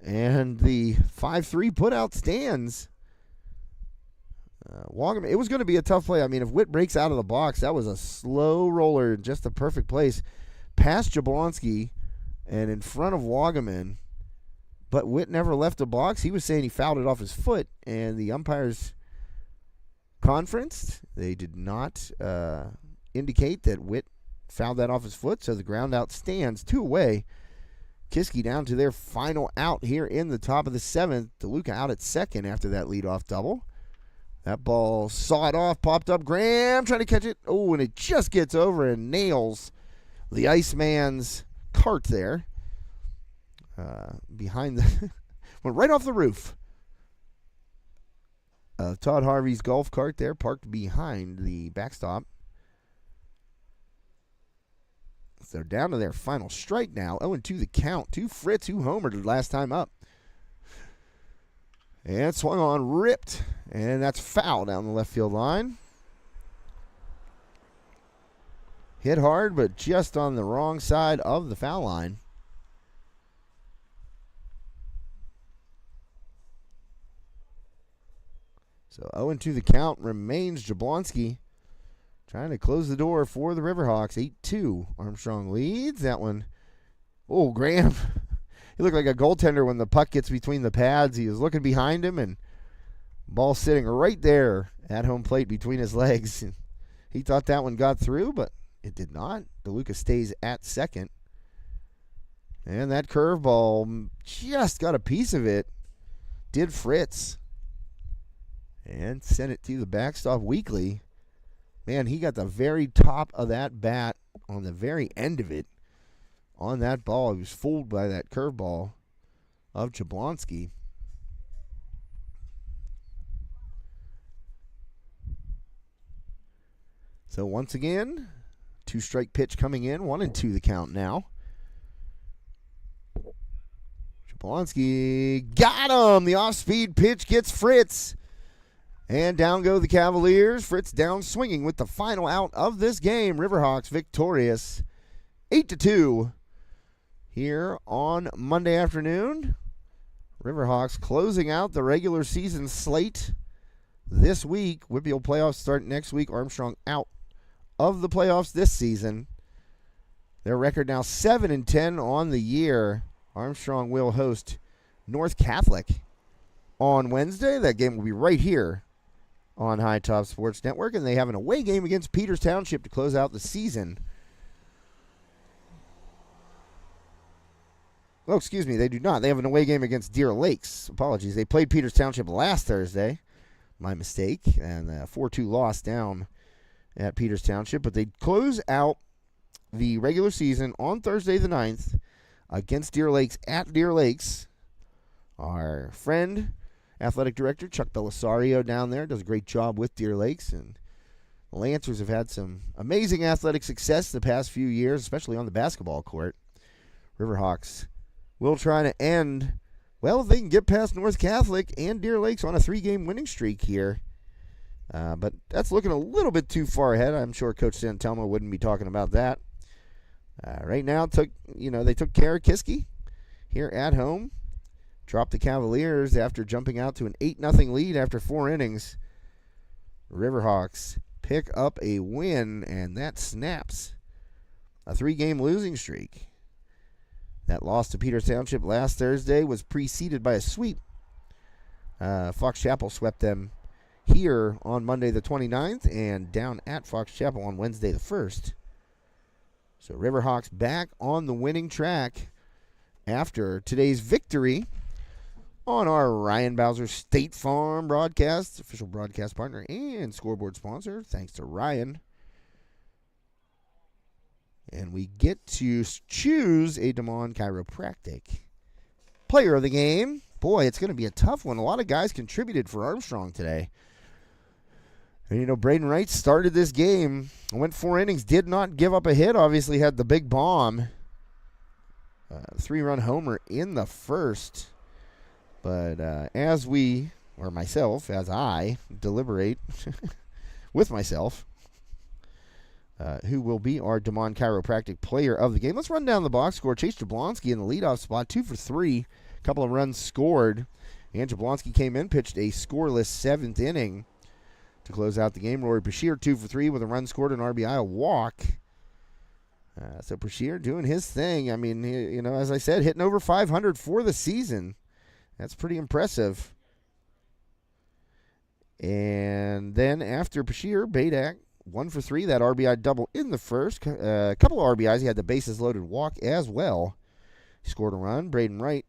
And the 5-3 putout stands. Wagaman, it was going to be a tough play. I mean, if Witt breaks out of the box, that was a slow roller, just a perfect place. Past Jablonski and in front of Wagaman. But Witt never left the box. He was saying he fouled it off his foot, and the umpires conferenced. They did not indicate that Witt fouled that off his foot, so the ground out stands 2 away. Kiski down to their final out here in the top of the 7th. DeLuca out at second after that leadoff double. That ball sawed off, popped up. Graham trying to catch it. Oh, and it just gets over and nails the Iceman's cart there. Behind the went right off the roof. Todd Harvey's golf cart there, parked behind the backstop. So down to their final strike now. 0-2 the count. To Fritz, who homered last time up. And swung on, ripped. And that's foul down the left field line. Hit hard, but just on the wrong side of the foul line. So 0-2 the count remains. Jablonski trying to close the door for the Riverhawks. 8-2. Armstrong leads that one. Oh, Graham. He looked like a goaltender when the puck gets between the pads. He was looking behind him, and ball sitting right there at home plate between his legs. He thought that one got through, but it did not. DeLuca stays at second. And that curveball just got a piece of it. Did Fritz. And sent it to the backstop weakly. Man, he got the very top of that bat on the very end of it. On that ball, he was fooled by that curveball of Jablonski. So once again, 2-strike pitch coming in. 1-2 the count now. Jablonski got him. The off-speed pitch gets Fritz. And down go the Cavaliers. Fritz down swinging with the final out of this game. Riverhawks victorious 8-2 here on Monday afternoon. Riverhawks closing out the regular season slate this week. WPIAL playoffs start next week. Armstrong out of the playoffs this season. Their record now 7-10 on the year. Armstrong will host North Catholic on Wednesday. That game will be right here on High Top Sports Network, and they have an away game against Peters Township to close out the season. Oh, excuse me, they do not. They have an away game against Deer Lakes. Apologies. They played Peters Township last Thursday. My mistake. And a 4-2 loss down at Peters Township. But they close out the regular season on Thursday the 9th against Deer Lakes at Deer Lakes. Our friend, athletic director Chuck Belisario down there, does a great job with Deer Lakes. And Lancers have had some amazing athletic success the past few years, especially on the basketball court. Riverhawks will try to end, well, if they can get past North Catholic and Deer Lakes on a 3-game winning streak here. But that's looking a little bit too far ahead. I'm sure Coach Santelmo wouldn't be talking about that. Right now, they took care of Kiski here at home. Dropped the Cavaliers after jumping out to an 8-0 lead after 4 innings. Riverhawks pick up a win, and that snaps a 3-game losing streak. That loss to Peters Township last Thursday was preceded by a sweep. Fox Chapel swept them here on Monday the 29th and down at Fox Chapel on Wednesday the 1st. So Riverhawks back on the winning track after today's victory on our Ryan Bowser State Farm broadcast, official broadcast partner and scoreboard sponsor. Thanks to Ryan. And we get to choose a DeMond Chiropractic player of the game. Boy, it's going to be a tough one. A lot of guys contributed for Armstrong today. And, Braden Wright started this game, went 4 innings, did not give up a hit, obviously had the big bomb. 3-run homer in the first. But as I deliberate with myself, who will be our DeMond Chiropractic player of the game. Let's run down the box score. Chase Jablonski in the leadoff spot, 2 for 3. A couple of runs scored. And Jablonski came in, pitched a scoreless 7th inning to close out the game. Rory Bashir, 2 for 3 with a run scored, an RBI, a walk. So Bashir doing his thing. I mean, as I said, hitting over 500 for the season. That's pretty impressive. And then after Bashir, Badak, 1 for 3, that RBI double in the first. A couple of RBIs. He had the bases loaded walk as well. He scored a run. Braden Wright,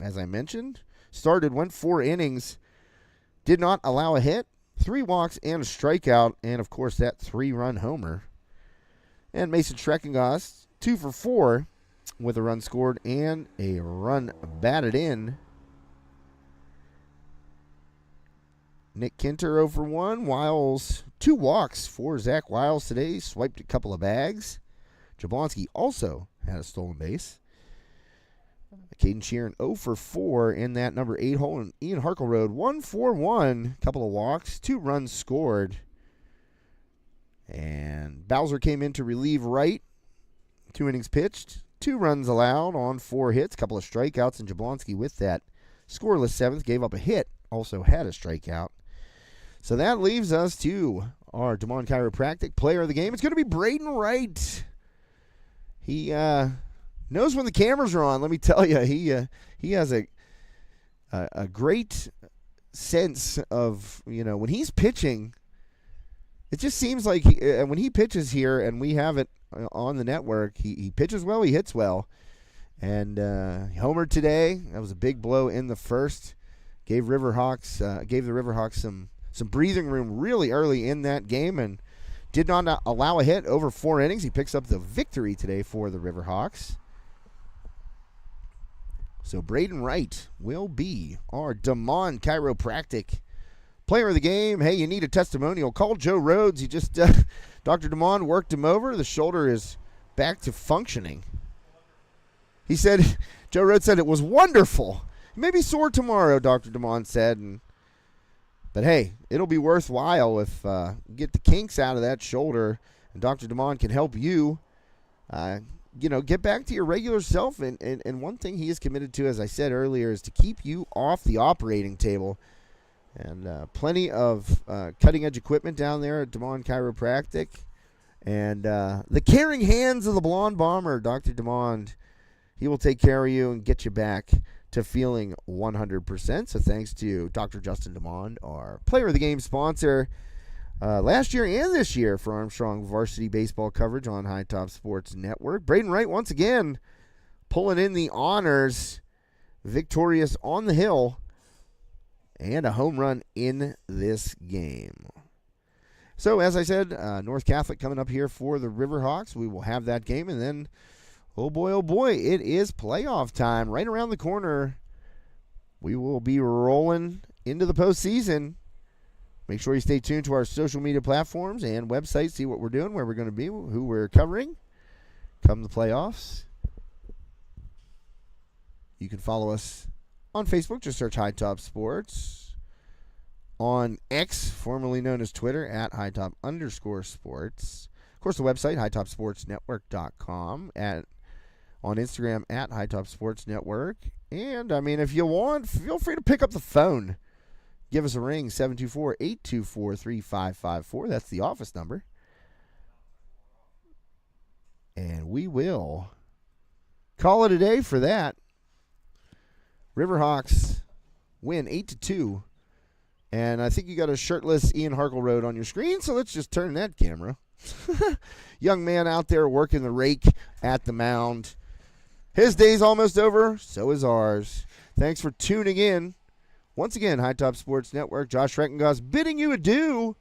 as I mentioned, went 4 innings, did not allow a hit, 3 walks and a strikeout, and of course that 3-run homer. And Mason Schreckengoss, 2 for 4 with a run scored and a run batted in. Nick Kinter 0 for 1. Wiles, 2 walks for Zach Wiles today. Swiped a couple of bags. Jablonski also had a stolen base. Caden Sheeran 0 for 4 in that number 8 hole. And Ian Harkleroad 1 for 1. Couple of walks, 2 runs scored. And Bowser came in to relieve Wright. 2 innings pitched, 2 runs allowed on 4 hits, couple of strikeouts. And Jablonski with that scoreless 7th gave up a hit. Also had a strikeout. So that leaves us to our DeMond Chiropractic player of the game. It's going to be Braden Wright. He knows when the cameras are on. Let me tell you, he has a great sense of when he's pitching. It just seems like when he pitches here, and we have it on the network, he pitches well, he hits well, and he homered today. That was a big blow in the first. Gave the Riverhawks some breathing room really early in that game and did not allow a hit over 4 innings. He picks up the victory today for the Riverhawks. So Braden Wright will be our DeMond Chiropractic player of the game. Hey, you need a testimonial, call Joe Rhodes. He just Dr. DeMond worked him over. The shoulder is back to functioning. He said, Joe Rhodes said it was wonderful. Maybe sore tomorrow, Dr. DeMond said. But hey, it'll be worthwhile if you get the kinks out of that shoulder, and Dr. DeMond can help you, get back to your regular self. And one thing he is committed to, as I said earlier, is to keep you off the operating table. And plenty of cutting-edge equipment down there at DeMond Chiropractic. And the caring hands of the Blonde Bomber, Dr. DeMond, he will take care of you and get you back to feeling 100%. So thanks to Dr. Justin DeMond, our player of the game sponsor last year and this year for Armstrong varsity baseball coverage on High Top Sports Network. Braden Wright once again pulling in the honors, victorious on the hill, and a home run in this game. So as I said, North Catholic coming up here for the Riverhawks. We will have that game, and then oh boy, it is playoff time right around the corner. We will be rolling into the postseason Make sure you stay tuned to our social media platforms and website. See what we're doing, where we're going to be, who we're covering come the playoffs. You can follow us on Facebook. Just search High Top Sports. On X, formerly known as Twitter, at HighTop_sports. Of course, the website, HighTopSportsNetwork.com. On Instagram, at HighTopSportsNetwork. And, if you want, feel free to pick up the phone. Give us a ring, 724-824-3554. That's the office number. And we will call it a day for that. Riverhawks win 8-2. And I think you got a shirtless Ian Harkleroad on your screen, so let's just turn that camera. Young man out there working the rake at the mound. His day's almost over, so is ours. Thanks for tuning in. Once again, High Top Sports Network, Josh Reckengoss bidding you adieu